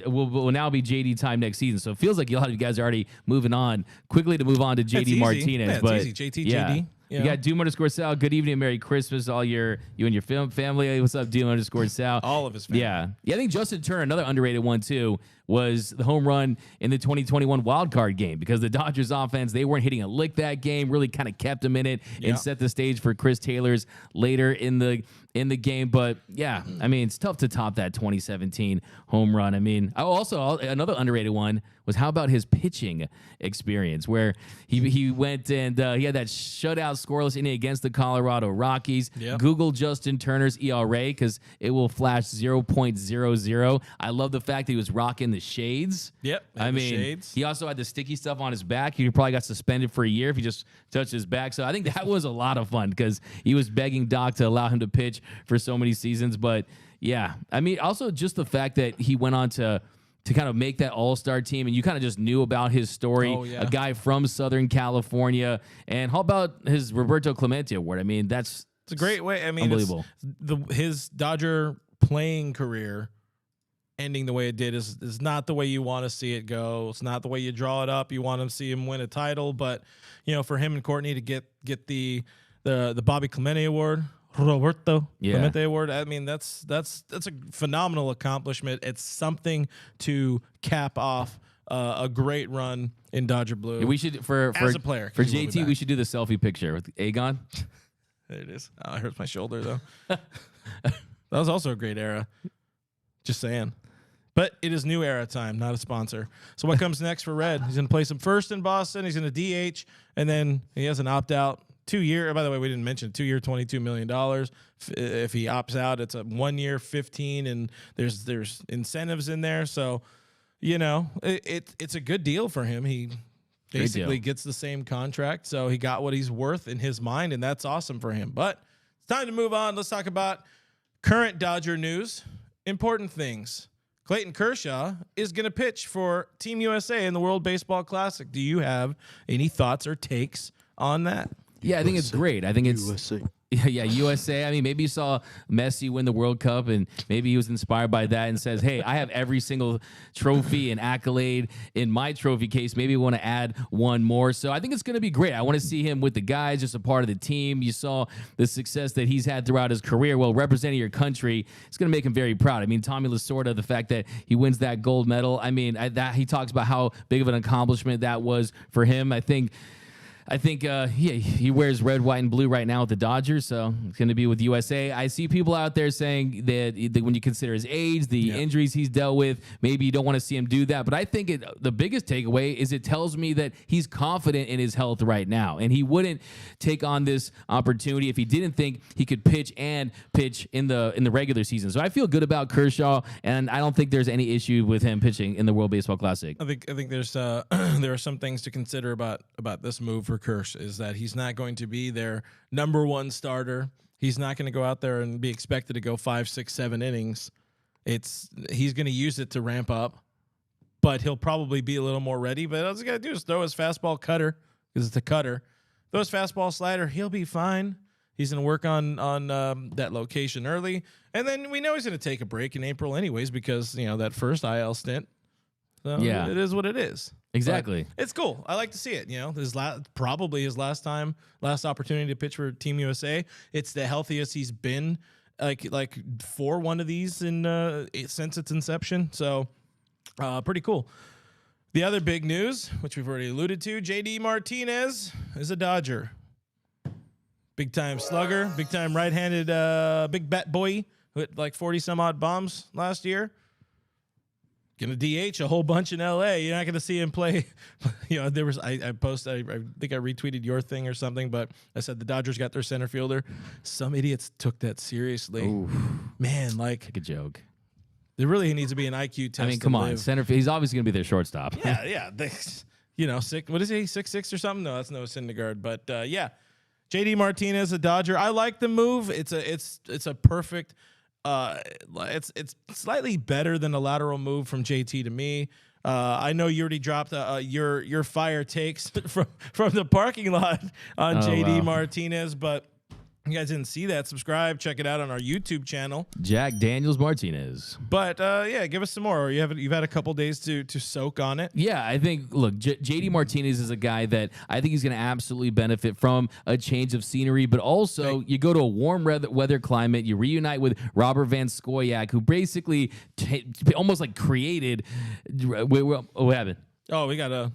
Will now be JD time next season. So it feels like a lot of you guys are already moving on quickly to move on to JD Martinez. Yeah, but easy. JT, JD. You got Doom_Sal. Good evening, Merry Christmas, all you and your family. Hey, what's up, Doom_Sal? All of his family. Yeah. I think Justin Turner, another underrated one too. was the home run in the 2021 wild card game, because the Dodgers offense, they weren't hitting a lick that game, really kind of kept them in it and set the stage for Chris Taylor's later in the game. But yeah, I mean, it's tough to top that 2017 home run. I mean, also another underrated one was, how about his pitching experience, where he went and he had that shutout scoreless inning against the Colorado Rockies. Google Justin Turner's ERA, because it will flash 0.00. I love the fact that he was rocking the shades. I mean, shades. He also had the sticky stuff on his back. He probably got suspended for a year if he just touched his back. So I think that was a lot of fun, because he was begging Doc to allow him to pitch for so many seasons. But yeah, I mean, also just the fact that he went on to kind of make that all-star team, and you kind of just knew about his story, a guy from Southern California. And how about his Roberto Clemente Award? I mean, it's a great way. I mean, unbelievable. His Dodger playing career ending the way it did is not the way you want to see it go. It's not the way you draw it up. You want to see him win a title, but for him and Courtney to get the Bobby Clemente Award, Roberto Clemente Award. I mean, that's a phenomenal accomplishment. It's something to cap off a great run in Dodger blue. We should as a player for JT. We should do the selfie picture with Aegon. There it is. Oh, it hurts my shoulder though. That was also a great era. Just saying. But it is new era time, not a sponsor. So what comes next for Red? He's going to play some first in Boston. He's going to DH, and then he has an opt-out. 2 year. By the way, we didn't mention 2 year, $22 million. If he opts out, it's a 1 year, 15, and there's incentives in there. So, it's a good deal for him. He basically gets the same contract, so he got what he's worth in his mind, and that's awesome for him. But it's time to move on. Let's talk about current Dodger news. Important things. Clayton Kershaw is going to pitch for Team USA in the World Baseball Classic. Do you have any thoughts or takes on that? Yeah, I think it's great. I think it's USA. Yeah, USA. I mean, maybe you saw Messi win the World Cup, and maybe he was inspired by that and says, hey, I have every single trophy and accolade in my trophy case. Maybe we want to add one more. So I think it's going to be great. I want to see him with the guys, just a part of the team. You saw the success that he's had throughout his career. Well, representing your country, it's going to make him very proud. I mean, Tommy Lasorda, the fact that he wins that gold medal, I mean, that he talks about how big of an accomplishment that was for him. I think he wears red, white, and blue right now with the Dodgers, so it's going to be with USA. I see people out there saying that when you consider his age, the injuries he's dealt with, maybe you don't want to see him do that. But I think the biggest takeaway is it tells me that he's confident in his health right now, and he wouldn't take on this opportunity if he didn't think he could pitch in the regular season. So I feel good about Kershaw, and I don't think there's any issue with him pitching in the World Baseball Classic. I think there's there are some things to consider about this move for Kersh, is that he's not going to be their number one starter. He's not going to go out there and be expected to go 5, 6, 7 innings. He's going to use it to ramp up, but he'll probably be a little more ready. But all he's got to do is throw his fastball cutter, because it's a cutter. Throw his fastball slider. He'll be fine. He's going to work on that location early, and then we know he's going to take a break in April anyways, because that first IL stint. So it is what it is. Exactly. But it's cool. I like to see it. Probably his last opportunity to pitch for Team USA. It's the healthiest he's been, like for one of these since its inception. So, pretty cool. The other big news, which we've already alluded to, JD Martinez is a Dodger. Big time slugger, big time right-handed, big bat boy who hit like 40 some odd bombs last year. Gonna DH a whole bunch in LA. You're not gonna see him play. There was I posted. I think I retweeted your thing or something, but I said the Dodgers got their center fielder. Some idiots took that seriously. Oof. Man, like a joke. There really needs to be an IQ test. I mean, come on, center. He's obviously gonna be their shortstop. Yeah. What is he? 6'6" or something? No, that's no Syndergaard. But JD Martinez, a Dodger. I like the move. It's a perfect. It's slightly better than a lateral move from JT to me. I know you already dropped your fire takes from the parking lot on JD Martinez, but you guys didn't see that, subscribe, check it out on our YouTube channel. Jack Daniels Martinez. But yeah, give us some more. You've had a couple days to soak on it. Yeah, I think, look, JD Martinez is a guy that I think he's going to absolutely benefit from a change of scenery, but also you go to a warm weather climate, you reunite with Robert Van Scoyoc, who basically almost like created. What happened? Oh, we got a.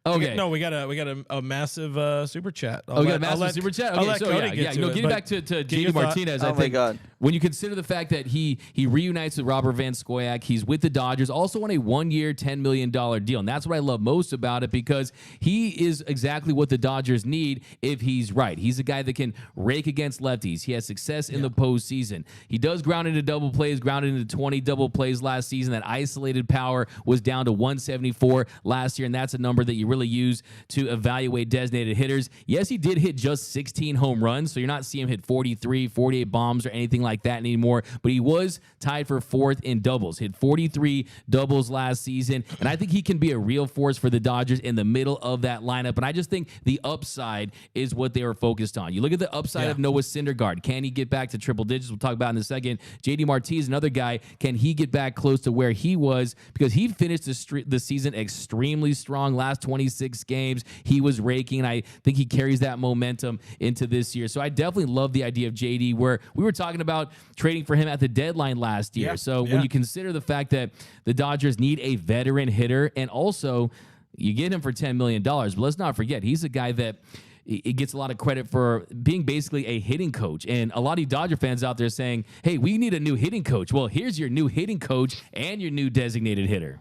Okay. No, we got a massive super chat. We got a massive super chat. Okay, so getting back to JD Martinez. I think my God. When you consider the fact that he reunites with Robert Van Scoyoc, he's with the Dodgers, also on a 1-year, $10 million deal, and that's what I love most about it because he is exactly what the Dodgers need if he's right. He's a guy that can rake against lefties. He has success in the postseason. He does ground into double plays, grounded into 20 double plays last season. That isolated power was down to 174 last year, and that's a number that you really use to evaluate designated hitters. Yes, he did hit just 16 home runs, so you're not seeing him hit 43, 48 bombs or anything like that anymore, but he was tied for 4th in doubles, hit 43 doubles last season, and I think he can be a real force for the Dodgers in the middle of that lineup, and I just think the upside is what they were focused on. You look at the upside of Noah Syndergaard. Can he get back to triple digits? We'll talk about in a second. JD Martinez, another guy, can he get back close to where he was? Because he finished the season extremely strong. Last 26 games, he was raking, and I think he carries that momentum into this year. So I definitely love the idea of JD, where we were talking about trading for him at the deadline last year. When you consider the fact that the Dodgers need a veteran hitter, and also you get him for $10 million, but let's not forget, he's a guy that it gets a lot of credit for being basically a hitting coach. And a lot of you Dodger fans out there saying, hey, we need a new hitting coach. Well, here's your new hitting coach and your new designated hitter.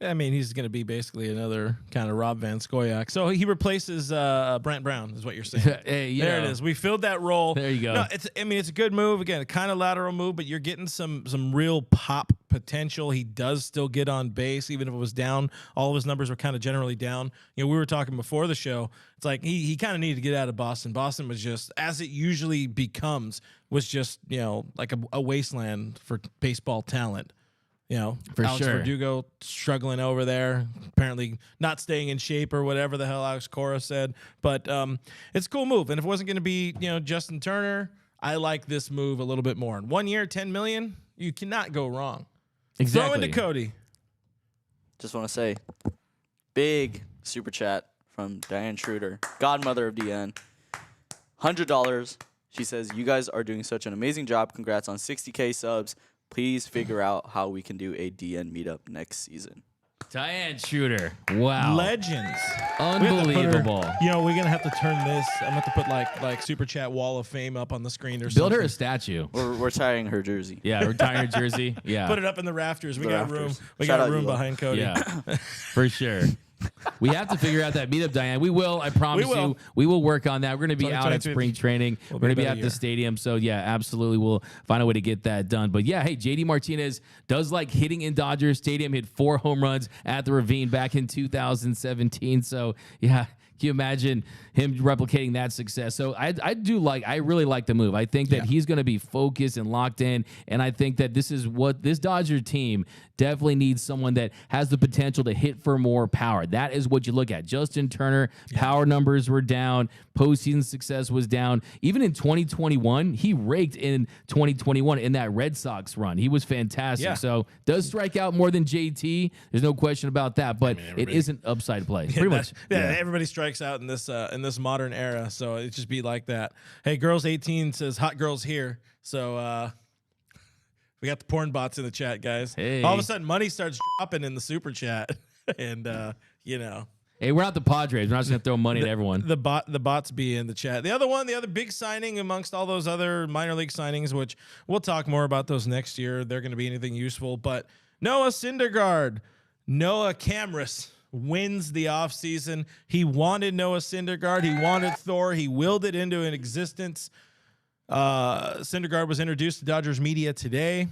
I mean, he's going to be basically another kind of Rob Van Scoyoc. So he replaces Brant Brown, is what you're saying. Hey, there it is. We filled that role. There you go. No, it's a good move. Again, kind of lateral move, but you're getting some real pop potential. He does still get on base, even if it was down. All of his numbers were kind of generally down. You know, we were talking before the show. It's like he kind of needed to get out of Boston. Boston was just, as it usually becomes, was just, you know, like a wasteland for baseball talent. You know, for Alex sure. Verdugo struggling over there, apparently not staying in shape or whatever the hell Alex Cora said. But it's a cool move. And if it wasn't going to be, you know, Justin Turner, I like this move a little bit more. In 1 year, $10 million, you cannot go wrong. Exactly. Throw into Cody. Just want to say, big super chat from Diane Schroeder, godmother of DN. $100. She says, you guys are doing such an amazing job. Congrats on 60K subs. Please figure out how we can do a DN meetup next season. Diane Schroeder. Wow. Legends. Unbelievable. We're going to have to turn this. I'm going to have to put like Super Chat Wall of Fame up on the screen or something. Build her a statue. We're retiring her jersey. Yeah, retiring her jersey. Yeah. Put it up in the rafters. We got room. We Shout got out room Elo. behind Cody. Yeah, for sure. We have to figure out that meetup, Diane. We will. I promise We will. you. We will work on that. We're going to be out at 2022 spring training. We're going to be at the stadium. So, yeah, absolutely. We'll find a way to get that done. But, yeah, hey, JD Martinez does like hitting in Dodger Stadium. Hit 4 home runs at the Ravine back in 2017. So, yeah. Can you imagine him replicating that success? So I really like the move. I think that he's going to be focused and locked in, and I think that this is what this Dodger team definitely needs, someone that has the potential to hit for more power. That is what you look at. Justin Turner, power numbers were down. Postseason success was down. Even in 2021, he raked in 2021 in that Red Sox run. He was fantastic. Yeah. So does strike out more than JT. There's no question about that, but it isn't upside play. Pretty much. Yeah, everybody strikes out in this modern era, so it just be like that. Hey, Girls 18 says hot girls here. So we got the porn bots in the chat, guys. Hey. All of a sudden money starts dropping in the super chat. And you know. Hey, we're not the Padres. We're not just gonna throw money at everyone. The bots be in the chat. The other big signing amongst all those other minor league signings, which we'll talk more about those next year. They're going to be anything useful. But Noah Syndergaard, Noah Camrus wins the offseason. He wanted Noah Syndergaard. He wanted Thor. He willed it into an existence. Syndergaard was introduced to Dodgers media today.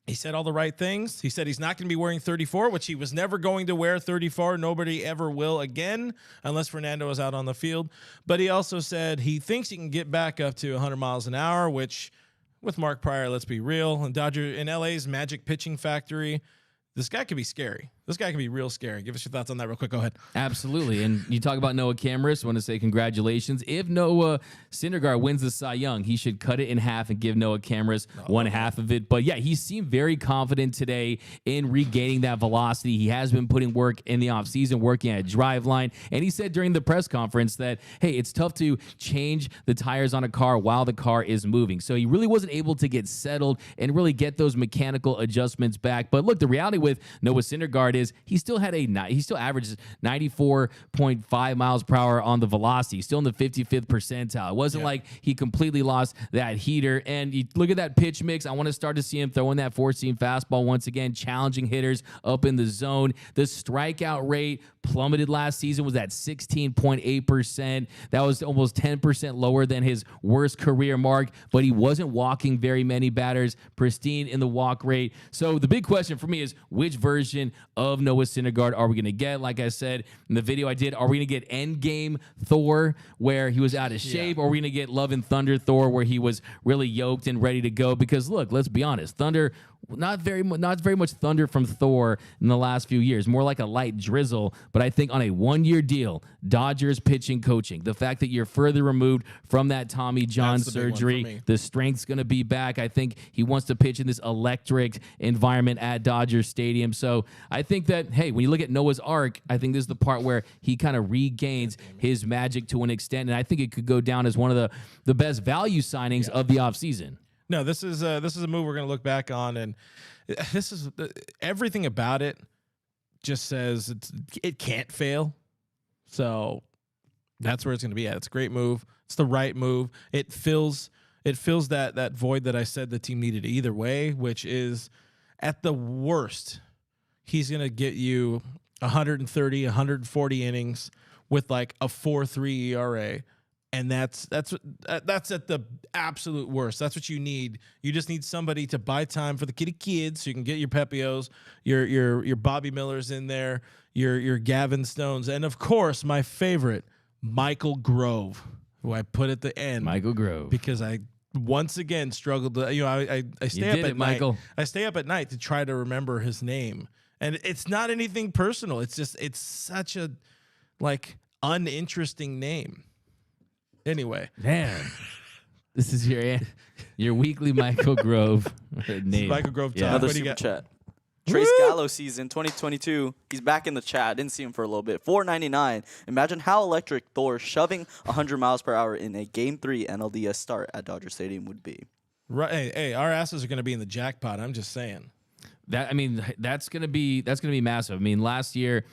He said all the right things. He said he's not going to be wearing 34, which he was never going to wear 34. Nobody ever will again, unless Fernando is out on the field. But he also said he thinks he can get back up to 100 miles an hour, which with Mark Pryor, let's be real, and LA's magic pitching factory, this guy could be scary. This guy can be real scary. Give us your thoughts on that real quick. Go ahead. Absolutely. And you talk about Noah Cameras. I want to say congratulations. If Noah Syndergaard wins the Cy Young, he should cut it in half and give Noah Cameras one half of it. But yeah, he seemed very confident today in regaining that velocity. He has been putting work in the offseason, working at driveline. And he said during the press conference that, hey, it's tough to change the tires on a car while the car is moving. So he really wasn't able to get settled and really get those mechanical adjustments back. But look, the reality with Noah Syndergaard is he still averages 94.5 miles per hour on the velocity, still in the 55th percentile. It wasn't like he completely lost that heater. And you look at that pitch mix. I want to start to see him throwing that four-seam fastball once again, challenging hitters up in the zone. The strikeout rate plummeted last season, was at 16.8%. That was almost 10% lower than his worst career mark, but he wasn't walking very many batters, pristine in the walk rate. So the big question for me is, which version of Noah Syndergaard are we going to get? Like I said in the video I did, are we going to get endgame Thor where he was out of shape, or are we going to get Love and Thunder Thor where he was really yoked and ready to go? Because look, let's be honest, Thunder, not very much thunder from Thor in the last few years, more like a light drizzle. But I think on a one-year deal, Dodgers pitching coaching, the fact that you're further removed from that Tommy John surgery, the strength's going to be back. I think he wants to pitch in this electric environment at Dodger Stadium. So I think that, hey, when you look at Noah's arc, I think this is the part where he kind of regains his magic to an extent. And I think it could go down as one of the best value signings of the offseason. No, this is a move we're going to look back on, and this is everything about it just says it can't fail. So that's where it's going to be at. It's a great move. It's the right move. It fills that void that I said the team needed either way, which is at the worst, he's going to get you 130, 140 innings with like a 4.3 ERA. And that's at the absolute worst. That's what you need. You just need somebody to buy time for the kids so you can get your Pepios, your Bobby Millers in there, your Gavin Stones, and of course my favorite, Michael Grove, who I put at the end. Michael Grove, because I once again struggled to, I stay up at night. Michael. I stay up at night to try to remember his name, and it's not anything personal. It's just such a uninteresting name. Anyway, man, this is your weekly Michael Grove name. Michael Grove. Yeah. Another super chat. Trace Gallo season 2022. He's back in the chat. I didn't see him for a little bit. $4.99. Imagine how electric Thor shoving 100 miles per hour in a Game 3 NLDS start at Dodger Stadium would be. Right. Hey, our asses are going to be in the jackpot. I'm just saying. That's gonna be massive. I mean, last year,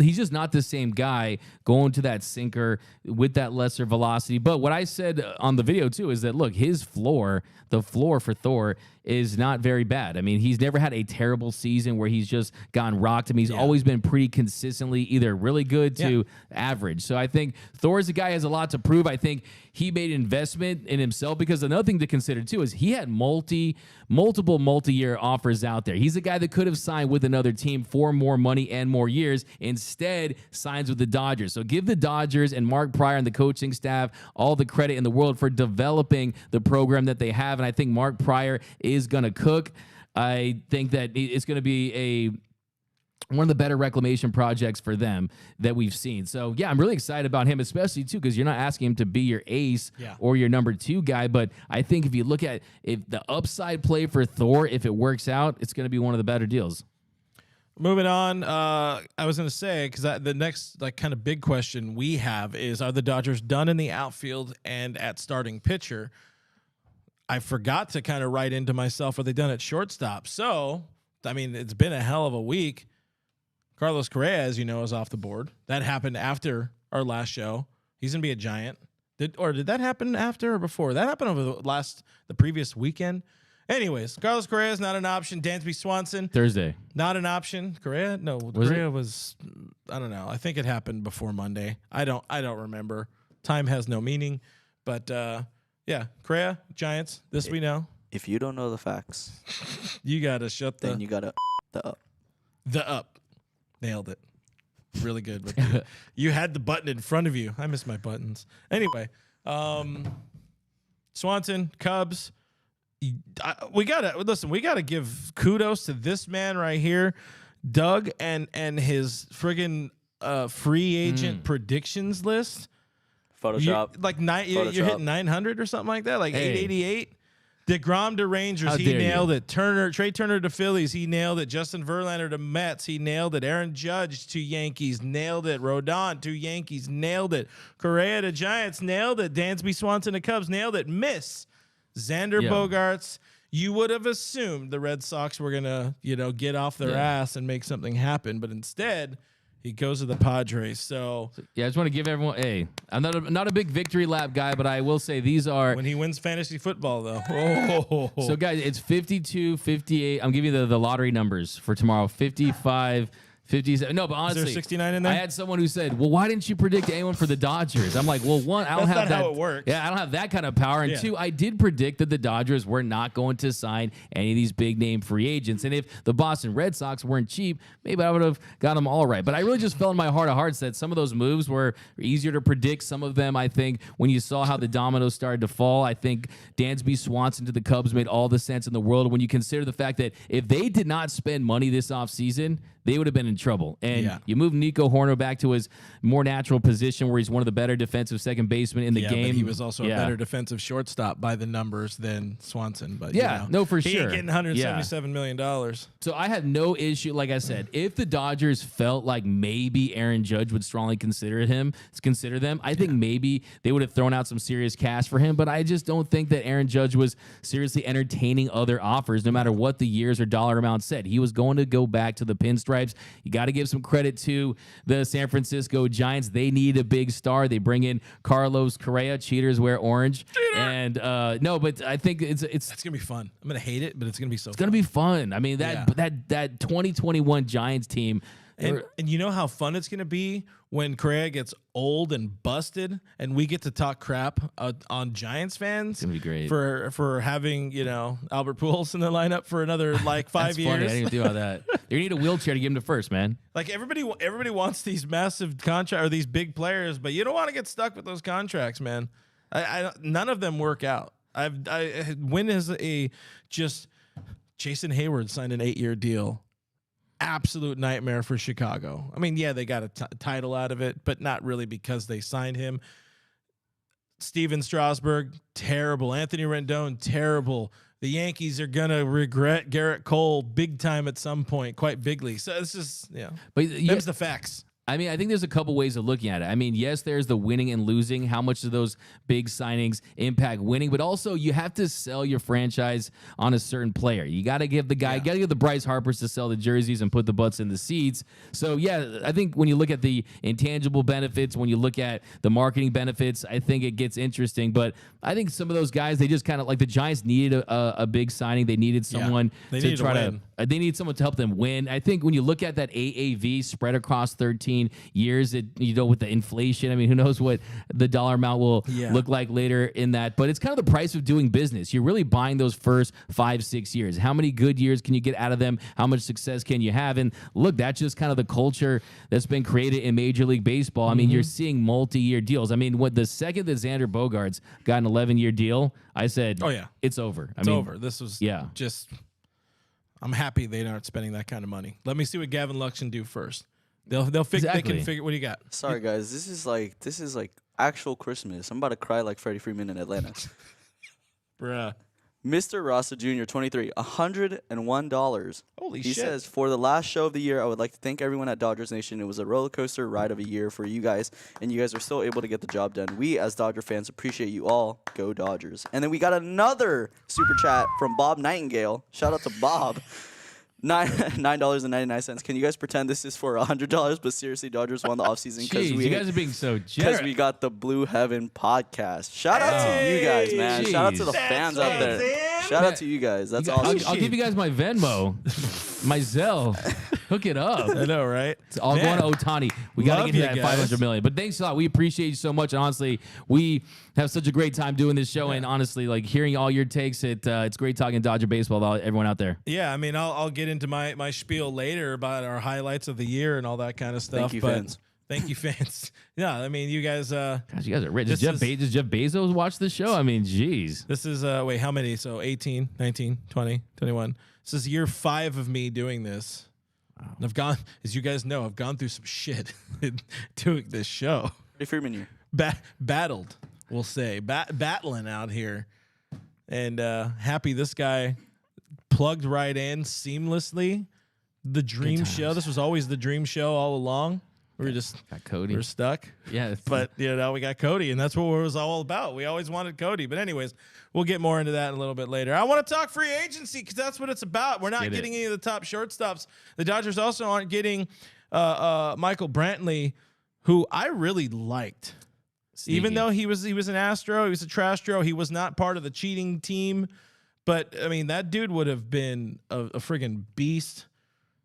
he's just not the same guy going to that sinker with that lesser velocity. But what I said on the video too is that, look, his floor, the floor for Thor, is not very bad. I mean, he's never had a terrible season where he's just gotten rocked. I mean, he's always been pretty consistently either really good to average. So I think Thor is a guy who has a lot to prove. I think he made an investment in himself, because another thing to consider too is he had multiple multi-year offers out there. He's a guy that could have signed with another team for more money and more years. Instead, signs with the Dodgers. So give the Dodgers and Mark Pryor and the coaching staff all the credit in the world for developing the program that they have. And I think Mark Pryor is going to cook. I think that it's going to be one of the better reclamation projects for them that we've seen. So, yeah, I'm really excited about him, especially, too, because you're not asking him to be your ace or your number 2 guy. But I think if you look at the upside play for Thor, if it works out, it's going to be one of the better deals. Moving on, I was going to say, because the next kind of big question we have is, are the Dodgers done in the outfield and at starting pitcher? I forgot to kind of write into myself, are they done at shortstop? So, I mean, it's been a hell of a week. Carlos Correa, as you know, is off the board. That happened after our last show. He's going to be a Giant. Did that happen after or before? That happened over the previous weekend. Anyways, Carlos Correa is not an option. Dansby Swanson. Thursday. Not an option. Correa? No. Correa was, I don't know. I think it happened before Monday. I don't remember. Time has no meaning. But, yeah, Correa, Giants. This we know. If you don't know the facts, you got to shut the... Then you got to the up. The up. Nailed it. Really good. You had the button in front of you. I miss my buttons. Anyway, Swanson, Cubs. We gotta give kudos to this man right here. Doug and his friggin' free agent predictions list. Photoshop. You're hitting 900 or something like that, like 888. DeGrom to Rangers, How he dare nailed you. it. Trey Turner to Phillies, he nailed it. Justin Verlander to Mets, he nailed it. Aaron Judge to Yankees, nailed it. Rodon to Yankees, nailed it. Correa to Giants, nailed it. Dansby Swanson to Cubs, nailed it. Miss Xander Bogaerts. You would have assumed the Red Sox were gonna, get off their ass and make something happen, but instead he goes to the Padres. So yeah, I just want to give everyone. Hey, I'm not a big victory lap guy, but I will say these are when he wins fantasy football, though. Oh. So guys, it's 52, 58. I'm giving you the lottery numbers for tomorrow. 55. 57. No, but honestly, is there 69 in there? I had someone who said, "Well, why didn't you predict anyone for the Dodgers?" I'm like, "Well, one, I don't That's have not that. how it works. Yeah, I don't have that kind of power. And Yeah. two, I did predict that the Dodgers were not going to sign any of these big name free agents. And if the Boston Red Sox weren't cheap, maybe I would have got them all right. But I really just felt in my heart of hearts that some of those moves were easier to predict. Some of them, I think, when you saw how the dominoes started to fall, I think Dansby Swanson to the Cubs made all the sense in the world when you consider the fact that if they did not spend money this offseason, they would have been in trouble. And you move Nico Horner back to his more natural position where he's one of the better defensive second basemen in the game. But he was also a better defensive shortstop by the numbers than Swanson. But for he sure. ain't getting $177 million. So I have no issue. Like I said, if the Dodgers felt like maybe Aaron Judge would strongly consider them, I think maybe they would have thrown out some serious cash for him. But I just don't think that Aaron Judge was seriously entertaining other offers, no matter what the years or dollar amount said. He was going to go back to the pinstripes. You got to give some credit to the San Francisco Giants. They need a big star. They bring in Carlos Correa. Cheaters wear orange. And no, but I think it's gonna be fun. I'm gonna hate it, but it's gonna be so. It's gonna be fun. I mean that 2021 Giants team. And you know how fun it's going to be when Correa gets old and busted and we get to talk crap on Giants fans. It's going to be great. For having, Albert Pujols in the lineup for another 5 years. Funny. I didn't even think about that. You need a wheelchair to get him to first, man. Like everybody wants these massive contracts or these big players, but you don't want to get stuck with those contracts, man. None of them work out. When is just Jason Heyward signed an 8-year deal? Absolute nightmare for Chicago. I mean, they got a title out of it, but not really because they signed him. Steven Strasburg, terrible. Anthony Rendon, terrible. The Yankees are going to regret Garrett Cole big time at some point, quite bigly. So it's just, But them's the facts. I mean, I think there's a couple ways of looking at it. I mean, yes, there's the winning and losing. How much do those big signings impact winning? But also, you have to sell your franchise on a certain player. You got to give the guy, you got to give the Bryce Harpers to sell the jerseys and put the butts in the seats. So, I think when you look at the intangible benefits, when you look at the marketing benefits, I think it gets interesting. But I think some of those guys, they just kind of like the Giants needed a big signing. They needed someone they to needed try to win. They need someone to help them win. I think when you look at that AAV spread across 13 years, with the inflation, I mean, who knows what the dollar amount will look like later in that. But it's kind of the price of doing business. You're really buying those first 5-6 years. How many good years can you get out of them? How much success can you have? And look, that's just kind of the culture that's been created in Major League Baseball. I mean, you're seeing multi-year deals. I mean, the second that Xander Bogaerts got an 11-year deal, I said, "Oh yeah, it's over." It's over. This was just. I'm happy they aren't spending that kind of money. Let me see what Gavin Lux can do first. They'll figure. They can figure. What do you got? Sorry, guys. This is like actual Christmas. I'm about to cry like Freddie Freeman in Atlanta. Bruh. Mr. Rasa Jr., 23, $101. Holy he shit. says, for the last show of the year, I would like to thank everyone at Dodgers Nation. It was a roller coaster ride of a year for you guys, and you guys are still able to get the job done. We, as Dodger fans, appreciate you all. Go Dodgers. And then we got another super chat from Bob Nightingale. Shout out to Bob. $9.99. Can you guys pretend this is for $100? But seriously, Dodgers won the offseason because you guys are being so generous. Because we got the Blue Heaven podcast. Shout out to you guys, man. Jeez. Shout out to the fans out there. Shout out to you guys. That's awesome. I'll give you guys my Venmo, my Zelle. Hook it up. I know, right? It's all going to Otani. We got to get to that 500 million. But thanks a lot. We appreciate you so much. And honestly, we have such a great time doing this show. And honestly, like hearing all your takes, it's great talking Dodger baseball with everyone out there. Yeah, I mean, I'll get into my spiel later about our highlights of the year and all that kind of stuff. Thank you, fans. Thank you, fans. Yeah, I mean, you guys. Gosh, you guys are rich. Does Jeff Bezos watch the show? I mean, geez. This is, wait, how many? So 18, 19, 20, 21. This is year 5 of me doing this. And I've gone, as you guys know, I've gone through some shit doing this show. Freddie Freeman year. Battled, we'll say, battling out here, and happy this guy plugged right in seamlessly. The dream show. This was always the dream show all along. We were just got Cody. We're stuck. Yeah, but we got Cody, and that's what it was all about. We always wanted Cody. But anyways, we'll get more into that in a little bit later. I want to talk free agency because that's what it's about. We're not getting any of the top shortstops. The Dodgers also aren't getting Michael Brantley, who I really liked. Sneaky. Even though he was an Astro, he was a Trastro. He was not part of the cheating team. But I mean, that dude would have been a friggin' beast.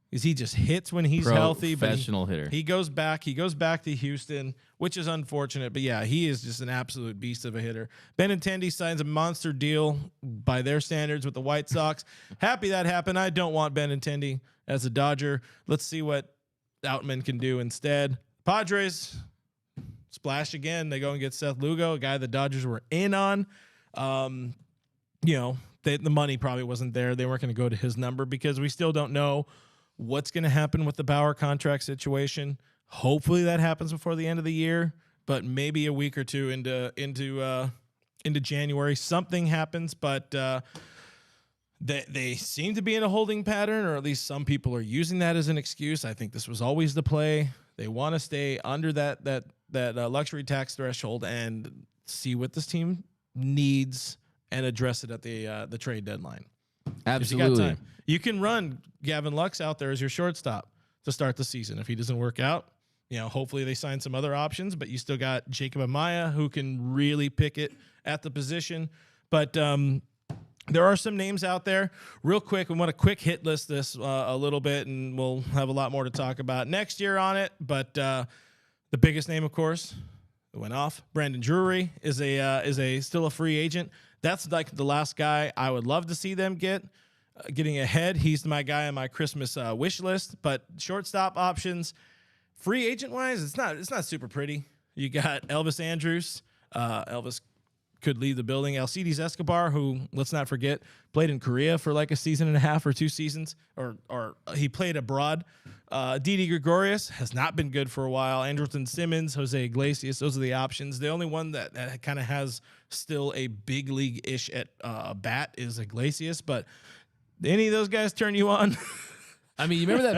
Because he just hits when he's healthy. Professional hitter. He goes back. He goes back to Houston, which is unfortunate. But yeah, he is just an absolute beast of a hitter. Benintendi signs a monster deal by their standards with the White Sox. Happy that happened. I don't want Benintendi as a Dodger. Let's see what Outman can do instead. Padres splash again. They go and get Seth Lugo, a guy the Dodgers were in on. The money probably wasn't there. They weren't going to go to his number because we still don't know what's going to happen with the Bauer contract situation. Hopefully that happens before the end of the year, but maybe a week or two into January something happens. But they seem to be in a holding pattern, or at least some people are using that as an excuse. I think this was always the play. They want to stay under that luxury tax threshold and see what this team needs and address it at the trade deadline. Absolutely. You can run Gavin Lux out there as your shortstop to start the season. If he doesn't work out, hopefully they sign some other options, but you still got Jacob Amaya who can really pick it at the position. But there are some names out there. Real quick, we want to quick hit list this a little bit, and we'll have a lot more to talk about next year on it. But the biggest name, of course, that went off, Brandon Drury, is still a free agent. That's like the last guy I would love to see them getting ahead. He's my guy on my Christmas wish list. But shortstop options, free agent wise, it's not super pretty. You got Elvis Andrus. Elvis could leave the building. Alcides Escobar, who, let's not forget, played in Korea for like a season and a half or 2 seasons, or he played abroad. Didi Gregorius has not been good for a while. Andrelton Simmons, Jose Iglesias, those are the options. The only one that kind of has still a big league-ish at bat is Iglesias, but any of those guys turn you on? I mean, you remember that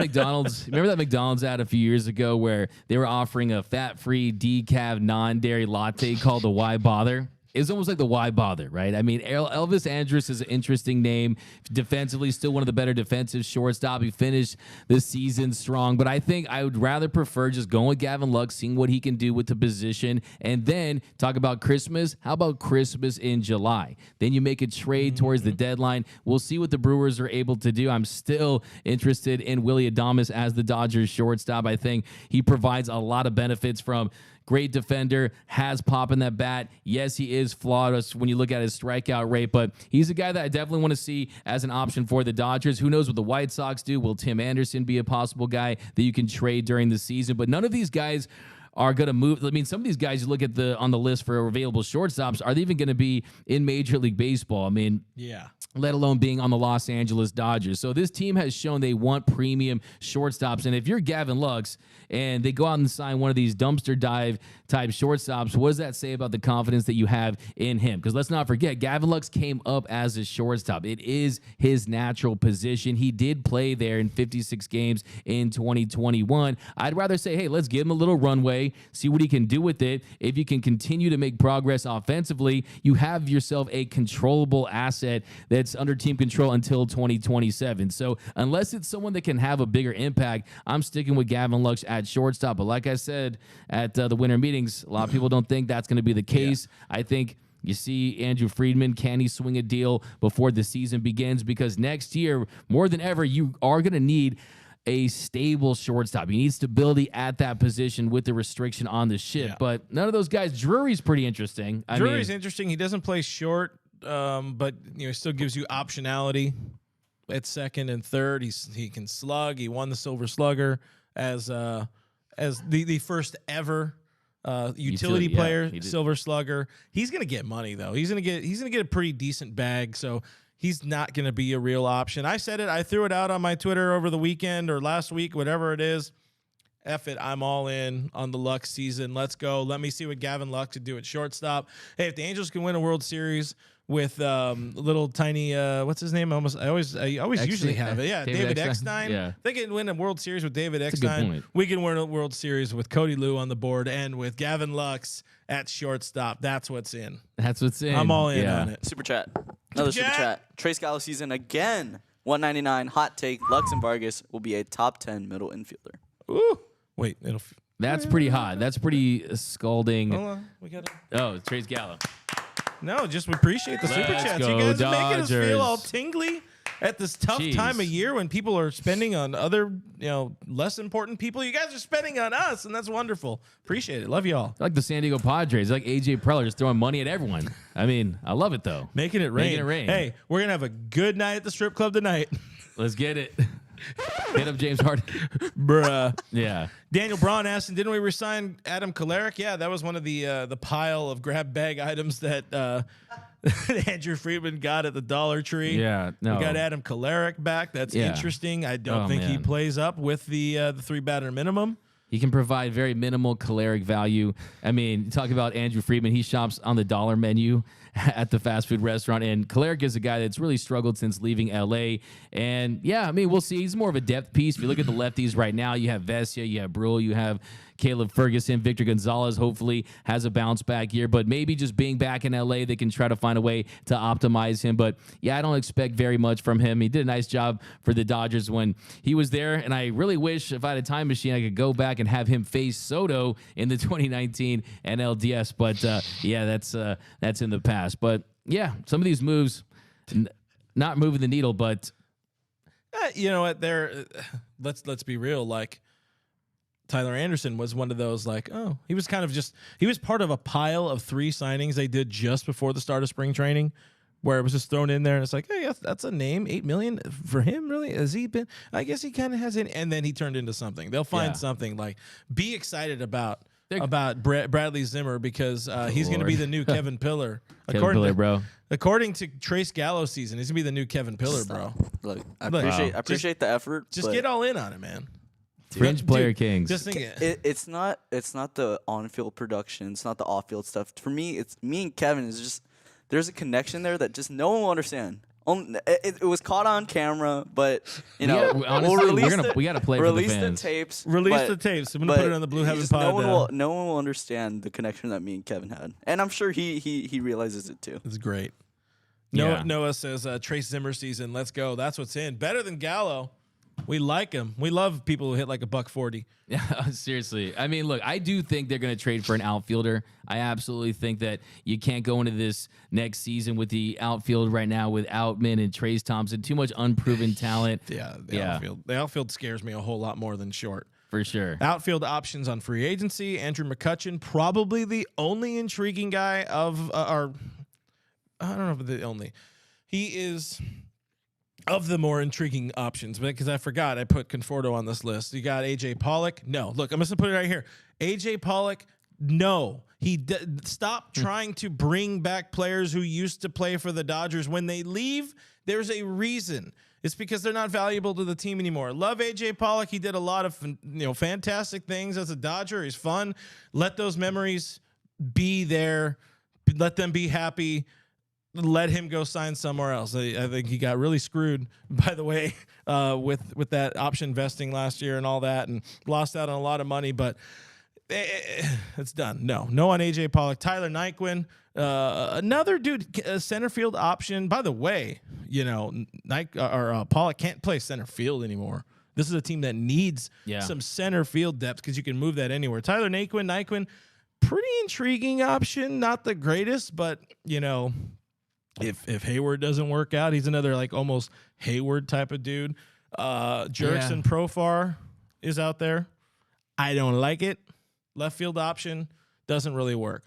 McDonald's ad a few years ago where they were offering a fat-free decaf non-dairy latte called the Why Bother? It's almost like the why bother, right? I mean, Elvis Andrus is an interesting name. Defensively, still one of the better defensive shortstop. He finished the season strong, but I think I would rather prefer just going with Gavin Lux, seeing what he can do with the position, and then talk about Christmas. How about Christmas in July? Then you make a trade towards the deadline. We'll see what the Brewers are able to do. I'm still interested in Willy Adames as the Dodgers shortstop. I think he provides a lot of benefits from great defender, has pop in that bat. Yes, he is flawed when you look at his strikeout rate, but he's a guy that I definitely want to see as an option for the Dodgers. Who knows what the White Sox do? Will Tim Anderson be a possible guy that you can trade during the season? But none of these guys are going to move. I mean, some of these guys you look at on the list for available shortstops, are they even going to be in Major League Baseball? I mean, yeah. Let alone being on the Los Angeles Dodgers. So this team has shown they want premium shortstops. And if you're Gavin Lux and they go out and sign one of these dumpster dive type shortstops, what does that say about the confidence that you have in him? Because let's not forget, Gavin Lux came up as a shortstop. It is his natural position. He did play there in 56 games in 2021. I'd rather say, hey, let's give him a little runway, see what he can do with it. If you can continue to make progress offensively, you have yourself a controllable asset that's under team control until 2027. So unless it's someone that can have a bigger impact, I'm sticking with Gavin Lux at shortstop. But like I said at the winter meetings, a lot of people don't think that's going to be the case. Yeah. I think you see Andrew Friedman, can he swing a deal before the season begins? Because next year, more than ever, you are going to need a stable shortstop. You need stability at that position with the restriction on the ship. Yeah. But none of those guys. Drury's pretty interesting. Drury's interesting. He doesn't play short, but still gives you optionality at second and third. He can slug. He won the Silver Slugger as the first ever utility player, Silver Slugger. He's gonna get money though. He's gonna get a pretty decent bag. So he's not going to be a real option. I said it. I threw it out on my Twitter over the weekend or last week, whatever it is. F it. I'm all in on the Lux season. Let's go. Let me see what Gavin Lux could do at shortstop. Hey, if the Angels can win a World Series with little tiny what's his name? I always usually have it. Yeah, David Eckstein. Yeah. They can win a World Series with David Eckstein. We can win a World Series with Cody Lou on the board and with Gavin Lux at shortstop. That's what's in. That's what's in. I'm all in on it. Super chat. Another super chat. Trace Gallo season again. 199. Hot take. Lux and Vargas will be a top 10 middle infielder. Ooh. Wait, that's pretty hot. That's pretty scalding. Hold on. We got Trace Gallo. No, just we appreciate the super chats. You guys are making us feel all tingly at this tough time of year when people are spending on other, less important people. You guys are spending on us, and that's wonderful. Appreciate it. Love you all. Like the San Diego Padres, like AJ Preller just throwing money at everyone. I mean, I love it though. Making it rain. Hey, we're gonna have a good night at the strip club tonight. Let's get it. Hit up James Harden. Bruh. Yeah. Daniel Braun asked, didn't we resign Adam Kolarek? Yeah, that was one of the pile of grab bag items that Andrew Friedman got at the Dollar Tree. Yeah, no. We got Adam Kolarek back. That's interesting. I don't think he plays up with the 3-batter minimum. He can provide very minimal caloric value. I mean, talk about Andrew Friedman. He shops on the dollar menu at the fast food restaurant. And caloric is a guy that's really struggled since leaving L.A. And, yeah, I mean, we'll see. He's more of a depth piece. If you look at the lefties right now, you have Vesia, you have Brule, you have Caleb Ferguson, Victor Gonzalez hopefully has a bounce back year. But maybe just being back in L.A., they can try to find a way to optimize him. But, yeah, I don't expect very much from him. He did a nice job for the Dodgers when he was there. And I really wish if I had a time machine, I could go back and have him face Soto in the 2019 NLDS. But, yeah, that's in the past. But, yeah, some of these moves, not moving the needle, but... you know what? Let's be real. Like, Tyler Anderson was one of those, like, he was kind of he was part of a pile of 3 signings they did just before the start of spring training, where it was just thrown in there, and it's like, hey, that's a name, $8 million for him, really? Has he been? I guess he kind of has it, and then he turned into something. They'll find something. Like, be excited about Bradley Zimmer because he's going to be the new Kevin Pillar. According to Trace Gallo season, he's going to be the new Kevin Pillar, bro. Look, I appreciate the effort. Just get all in on it, man. Fringe player kings. Just think it's not the on-field production. It's not the off-field stuff. For me, it's me and Kevin is just there's a connection there that just no one will understand. It was caught on camera, but honestly, we got to play for the fans. Release the tapes. Release the tapes. I'm gonna put it on the Blue Heaven Pod. No one will understand the connection that me and Kevin had, and I'm sure he realizes it too. It's great. Noah says Trace Zimmer season. Let's go. That's what's in. Better than Gallo. We like him. We love people who hit like $140. Yeah, seriously. I mean, look, I do think they're going to trade for an outfielder. I absolutely think that you can't go into this next season with the outfield right now with Outman and Trace Thompson. Too much unproven talent. Outfield. The outfield scares me a whole lot more than short. For sure. Outfield options on free agency. Andrew McCutchen, probably the only intriguing guy of I don't know if the only. He is... of the more intriguing options, because I forgot I put Conforto on this list. You got AJ Pollock. No, look, I'm just gonna put it right here. AJ Pollock. No, stop trying to bring back players who used to play for the Dodgers. When they leave, there's a reason. It's because they're not valuable to the team anymore. Love AJ Pollock. He did a lot of fantastic things as a Dodger. He's fun. Let those memories be there. Let them be happy. Let him go sign somewhere else. I think he got really screwed, by the way, with that option vesting last year and all that, and lost out on a lot of money. But it's done. No on AJ Pollock. Tyler Nyquin, another dude, center field option. By the way, Pollock can't play center field anymore. This is a team that needs some center field depth because you can move that anywhere. Tyler Nyquin, pretty intriguing option. Not the greatest, but If Heyward doesn't work out, he's another like almost Heyward type of dude. Jurickson Profar is out there. I don't like it. Left field option doesn't really work.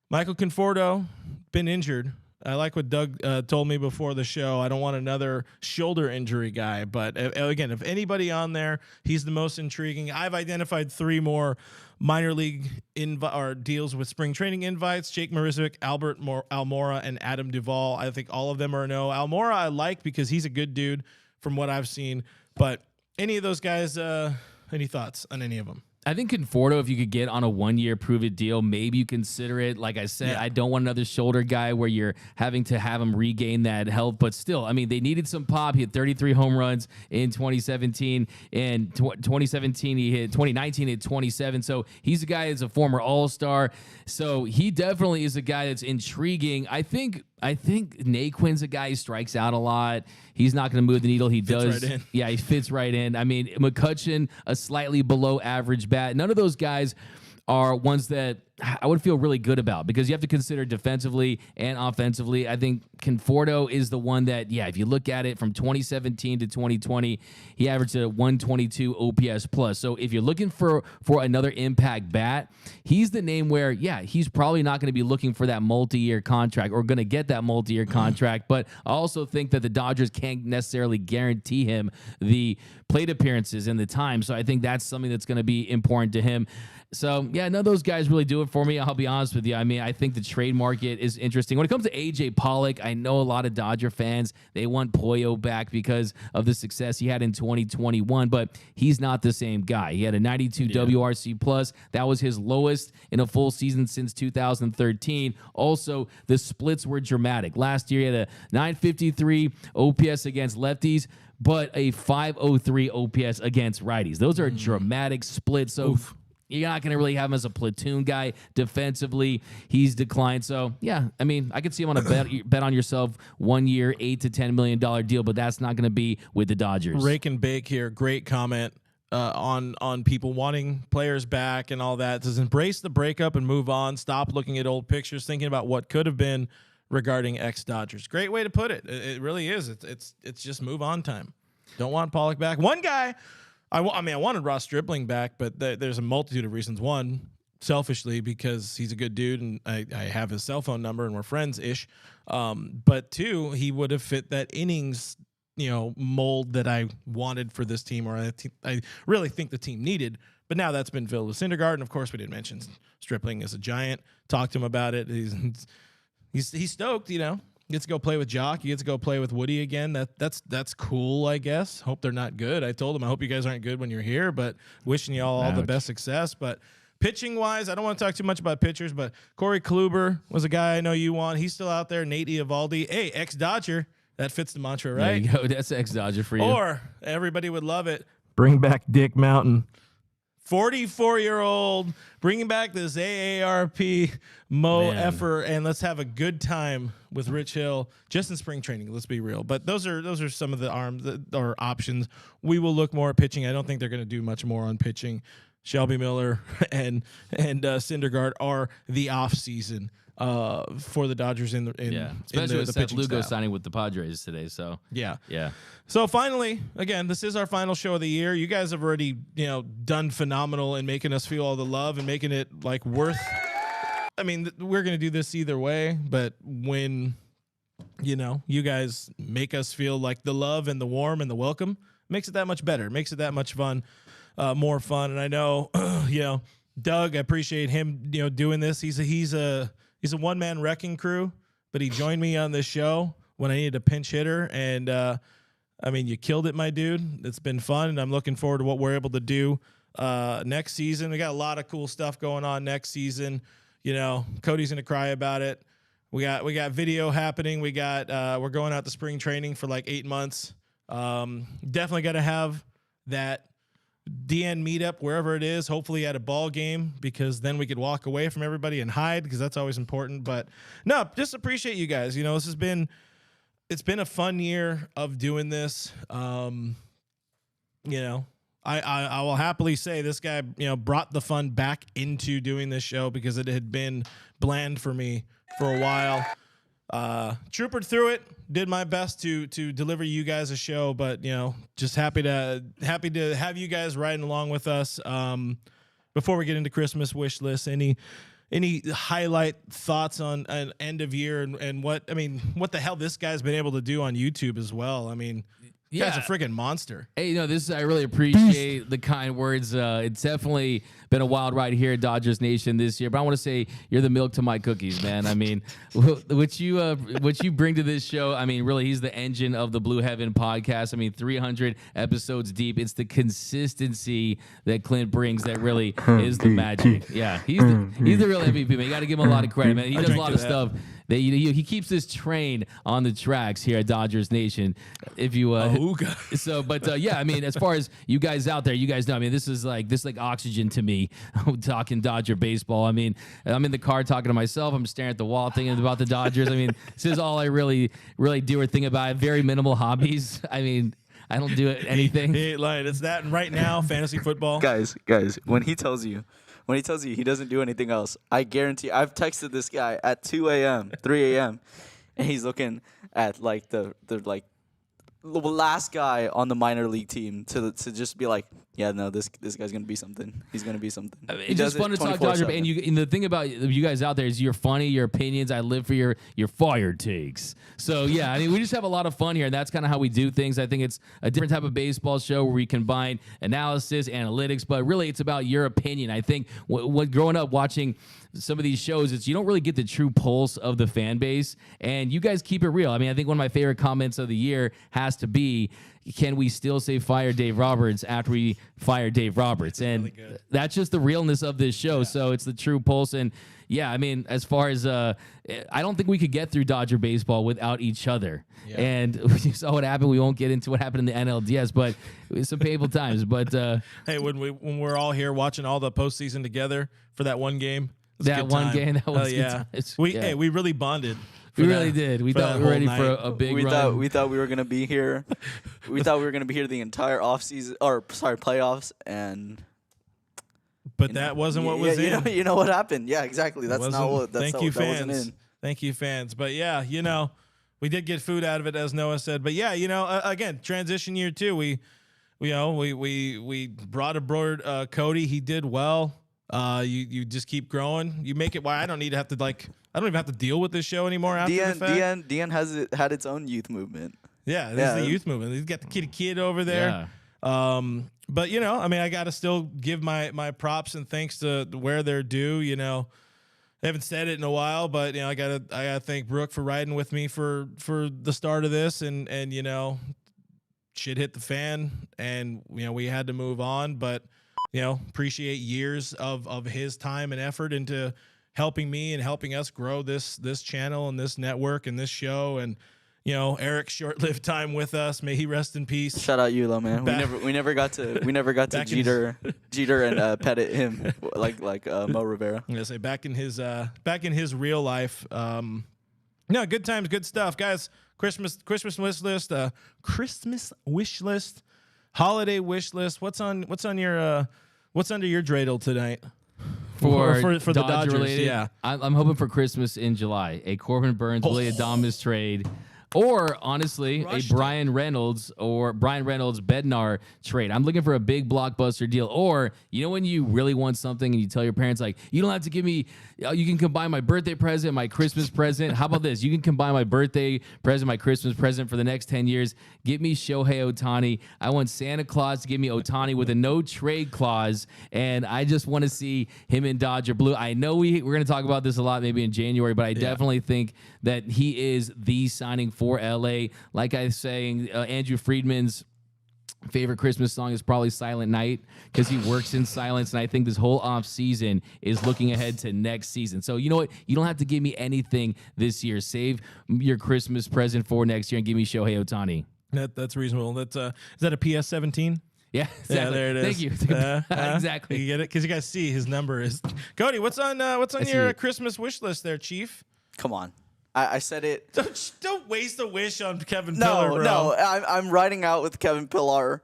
Michael Conforto been injured. I like what Doug told me before the show. I don't want another shoulder injury guy. But again, if anybody on there, he's the most intriguing. I've identified 3 more minor league deals with spring training invites: Jake Marisnick, Albert Almora, and Adam Duvall. I think all of them are a no. Almora I like because he's a good dude from what I've seen. But any of those guys, any thoughts on any of them? I think Conforto, if you could get on a 1-year prove-it deal, maybe you consider it. Like I said, I don't want another shoulder guy where you're having to have him regain that health. But still, I mean, they needed some pop. He had 33 home runs in 2017. In 2019, he hit 27. So he's a guy that's a former All-Star. So he definitely is a guy that's intriguing. I think Naquin's a guy who strikes out a lot. He's not going to move the needle. He does. Right in. Yeah, he fits right in. I mean, McCutchen, a slightly below average bat. None of those guys are ones that I would feel really good about because you have to consider defensively and offensively. I think Conforto is the one that, if you look at it from 2017 to 2020, he averaged a 122 OPS plus. So if you're looking for another impact bat, he's the name where, he's probably not going to be looking for that multi-year contract or going to get that multi-year contract. But I also think that the Dodgers can't necessarily guarantee him the plate appearances and the time. So I think that's something that's going to be important to him. So, none of those guys really do it for me. I'll be honest with you. I mean, I think the trade market is interesting. When it comes to A.J. Pollock, I know a lot of Dodger fans, they want Pollo back because of the success he had in 2021, but he's not the same guy. He had a 92 WRC plus. That was his lowest in a full season since 2013. Also, the splits were dramatic. Last year, he had a 953 OPS against lefties, but a 503 OPS against righties. Those are dramatic splits. So you're not going to really have him as a platoon guy. Defensively, he's declined. So, I mean, I could see him on a bet on yourself 1 year, $8 to $10 million deal, but that's not going to be with the Dodgers. Rake and Bake here. Great comment on people wanting players back and all that. It says embrace the breakup and move on. Stop looking at old pictures, thinking about what could have been regarding ex-Dodgers. Great way to put it. It really is. It's just move on time. Don't want Pollock back. One guy, I wanted Ross Stripling back, but there's a multitude of reasons. One, selfishly, because he's a good dude and I have his cell phone number and we're friends-ish. But 2, he would have fit that innings, mold that I wanted for this team, or I really think the team needed. But now that's been filled with Syndergaard, and of course we didn't mention Stripling is a giant. Talk to him about it. He's stoked, Gets to go play with Jock. He gets to go play with Woody again. That's cool, I guess. Hope they're not good. I told him I hope you guys aren't good when you're here, but wishing you all the best success. But pitching-wise, I don't want to talk too much about pitchers, but Corey Kluber was a guy I know you want. He's still out there. Nate Eovaldi. Hey, ex-Dodger. That fits the mantra, right? There you go. That's ex-Dodger for you. Or, everybody would love it, bring back Dick Mountain. 44-year-old, bringing back this AARP effort, and let's have a good time with Rich Hill just in spring training. Let's be real. But those are some of the arms or options. We will look more at pitching. I don't think they're going to do much more on pitching. Shelby Miller and Syndergaard are the off season for the Dodgers especially with Seth Lugo signing with the Padres today. So yeah. So finally, again, this is our final show of the year. You guys have already done phenomenal in making us feel all the love and making it like worth. I mean, we're gonna do this either way, but when you guys make us feel like the love and the warm and the welcome, makes it that much better. Makes it that much fun. More fun. And I know, Doug, I appreciate him, doing this. He's a one-man wrecking crew, but he joined me on this show when I needed a pinch hitter. And, you killed it, my dude. It's been fun, and I'm looking forward to what we're able to do next season. We got a lot of cool stuff going on next season. Cody's going to cry about it. We got video happening. We're going out to spring training for like 8 months. Definitely got to have that DN meetup wherever it is, hopefully at a ball game, because then we could walk away from everybody and hide, because that's always important. But no, just appreciate you guys. It's been a fun year of doing this. I will happily say this guy, brought the fun back into doing this show, because it had been bland for me for a while. Troopered through it, did my best to deliver you guys a show, but just happy to have you guys riding along with us. Before we get into Christmas wish lists, any any highlight thoughts on an end of year and what the hell this guy's been able to do on YouTube as well. I mean, guy's a friggin' monster. Hey, I really appreciate the kind words. It's definitely been a wild ride here at Dodgers Nation this year. But I want to say you're the milk to my cookies, man. I mean, what you bring to this show, I mean, really, he's the engine of the Blue Heaven podcast. I mean, 300 episodes deep. It's the consistency that Clint brings that really is the magic. Yeah, he's the real MVP, man. You got to give him a lot of credit, man. He does a lot of stuff. He keeps this train on the tracks here at Dodgers Nation. If you I mean, as far as you guys out there, you guys know, I mean, this is like oxygen to me. Talking Dodger baseball. I mean, I'm in the car talking to myself. I'm staring at the wall thinking about the Dodgers. I mean, this is all I really do or think about. I have very minimal hobbies. I mean, I don't do anything. He ain't lying. It's that, and right now, fantasy football. Guys, when he tells you he doesn't do anything else, I guarantee I've texted this guy at 2 a.m., 3 a.m., and he's looking at like the last guy on the minor league team to just be like, yeah, no, this guy's gonna be something. He's gonna be something. I mean, it's just fun to talk Dodger, and the thing about you guys out there is you're funny, your opinions. I live for your fire takes. So yeah, I mean, we just have a lot of fun here, and that's kind of how we do things. I think it's a different type of baseball show where we combine analysis, analytics, but really it's about your opinion. I think what growing up watching some of these shows, it's you don't really get the true pulse of the fan base, and you guys keep it real. I mean, I think one of my favorite comments of the year has to be, can we still say fire Dave Roberts after we fire Dave Roberts? And really that's just the realness of this show. Yeah. So it's the true pulse. And yeah, I mean, as far as I don't think we could get through Dodger baseball without each other. Yeah. And we saw what happened. We won't get into what happened in the NLDS, but it's some painful times. But hey, when we're all here watching all the postseason together for that one game, that was yeah. We really bonded. We really did. We thought we were ready for a big run. We thought we were gonna be here. We thought we were gonna be here the entire playoffs, but that wasn't what was in. You know what happened? Yeah, exactly. That's not what. Thank you, fans. Thank you, fans. But yeah, we did get food out of it, as Noah said. But yeah, again, transition year 2. We brought aboard Cody. He did well. You just keep growing. You make it. Why I don't need to have to I don't even have to deal with this show anymore after the fact. DN had its own youth movement. Yeah, this is the youth movement. He's got the kitty kid over there. Yeah. But I mean, I got to still give my props and thanks to where they're due. I haven't said it in a while, but I gotta thank Brooke for riding with me for the start of this, and shit hit the fan, and we had to move on, but appreciate years of his time and effort into helping me and helping us grow this channel and this network and this show, and Eric's short-lived time with us. May he rest in peace. Shout out Yulo, man. We never got to Jeter and pet him like Mo Rivera. I'm gonna say back in his real life. No, good times, good stuff, guys. Christmas wish list, Christmas wish list, holiday wish list. What's under your dreidel tonight? For the Dodgers, related, yeah. I'm hoping for Christmas in July. A Corbin Burns, Willie Adames trade. Or, honestly, a Brian Reynolds Bednar trade. I'm looking for a big blockbuster deal. Or, when you really want something and you tell your parents, like, you don't have to give me, you can combine my birthday present, my Christmas present. How about this? You can combine my birthday present, my Christmas present for the next 10 years. Give me Shohei Ohtani. I want Santa Claus to give me Ohtani with a no trade clause. And I just want to see him in Dodger blue. I know we're going to talk about this a lot maybe in January, but I definitely think that he is the signing for LA. Like I was saying, Andrew Friedman's favorite Christmas song is probably Silent Night because he works in silence, and I think this whole off season is looking ahead to next season. So you know what? You don't have to give me anything this year. Save your Christmas present for next year and give me Shohei Ohtani. That's reasonable. Is that a PS17? Yeah, exactly. Yeah, there it is. Thank you. Exactly. You get it? Because you guys see his number is Cody. What's on your Christmas wish list there, Chief? Come on. I said it. Don't waste a wish on Kevin Pillar, bro. No, I'm riding out with Kevin Pillar.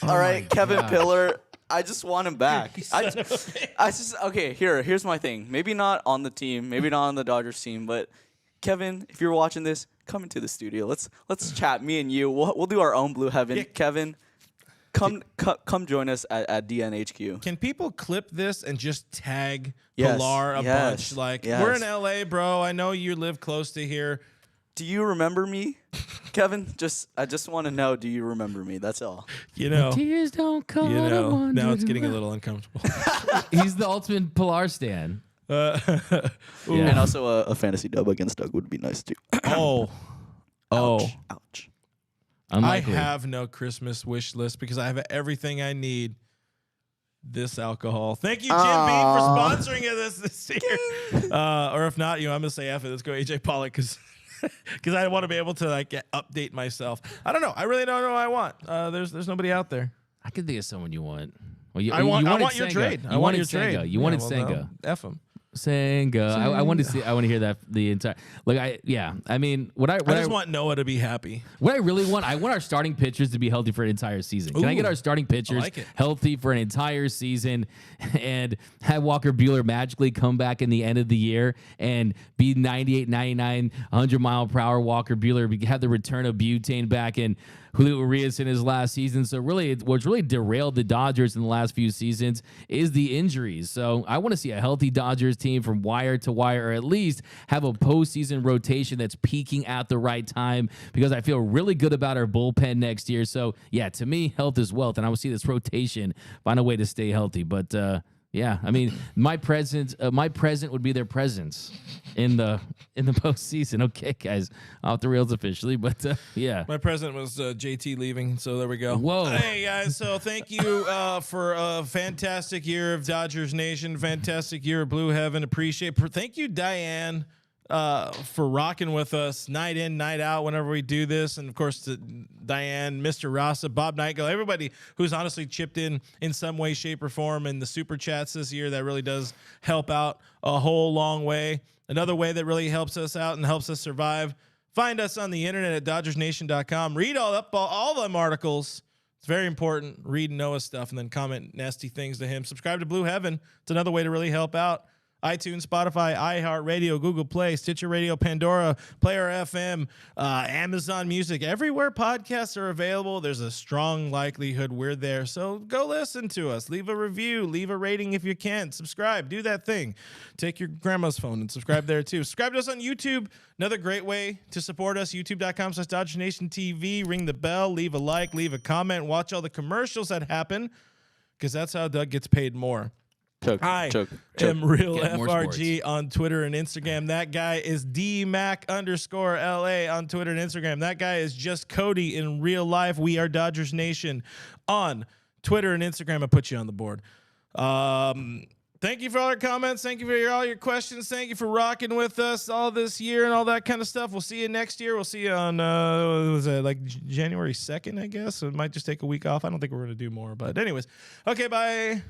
All right, Kevin Pillar. I just want him back. Okay. Here's my thing. Maybe not on the team, maybe not on the Dodgers team, but Kevin, if you're watching this, come into the studio. Let's chat. Me and you. We'll do our own Blue Heaven. Yeah. Kevin, come join us at DNHQ. Can people clip this and just tag Yes, Pilar a yes, bunch? Like, yes. we're in LA, bro. I know you live close to here. Do you remember me, Kevin? I just want to know. Do you remember me? That's all. You know, Tears don't come. now it's getting a little uncomfortable. He's the ultimate Pilar stan. And also a fantasy dub against Doug would be nice too. Oh, Ouch. Unlikely. I have no Christmas wish list because I have everything I need. This alcohol. Thank you, Jim Beam, for sponsoring this year. Or if not, I'm gonna say F it. Let's go AJ Pollock because I want to be able to update myself. I don't know. I really don't know what I want. There's nobody out there. I could think of someone you want. Well, I want your trade. I want your trade. You wanted Senga. F him. Senga. I wanted to see. I want to hear that the entire. I mean, I just want Noah to be happy. What I really want, I want our starting pitchers to be healthy for an entire season. Can I get our starting pitchers healthy for an entire season and have Walker Buehler magically come back in the end of the year and be 98, 99, 100-mile-per-hour Walker Buehler, have the return of butane back and Julio Urias in his last season. So really, what's really derailed the Dodgers in the last few seasons is the injuries. So I want to see a healthy Dodgers team from wire to wire, or at least have a postseason rotation that's peaking at the right time, because I feel really good about our bullpen next year. So yeah, to me, health is wealth, and I will see this rotation find a way to stay healthy. But yeah, I mean, my present would be their presence in the postseason. Okay, guys, off the rails officially, but yeah. My present was JT leaving, so there we go. Whoa. Hey, guys, so thank you for a fantastic year of Dodgers Nation, fantastic year of Blue Heaven. Thank you, Diane, for rocking with us night in, night out whenever we do this. And, of course, to Diane, Mr. Rasa, Bob Nightingale, everybody who's honestly chipped in some way, shape, or form in the Super Chats this year. That really does help out a whole long way. Another way that really helps us out and helps us survive. Find us on the internet at DodgersNation.com. Read all them articles. It's very important. Read Noah's stuff and then comment nasty things to him. Subscribe to Blue Heaven. It's another way to really help out. iTunes, Spotify, iHeartRadio, Google Play, Stitcher Radio, Pandora, Player FM, Amazon Music. Everywhere podcasts are available, there's a strong likelihood we're there. So go listen to us. Leave a review. Leave a rating if you can. Subscribe. Do that thing. Take your grandma's phone and subscribe there too. Subscribe to us on YouTube. Another great way to support us, youtube.com/DodgersNationTV. Ring the bell. Leave a like. Leave a comment. Watch all the commercials that happen, because that's how Doug gets paid more. I am Real FRG on Twitter and Instagram. That guy is DMac_LA on Twitter and Instagram. That guy is just Cody in real life. We are Dodgers Nation on Twitter and Instagram. I put you on the board. Thank you for all your comments. Thank you for all your questions. Thank you for rocking with us all this year and all that kind of stuff. We'll see you next year. We'll see you on January 2nd, I guess. It might just take a week off. I don't think we're going to do more. But anyways, okay, bye.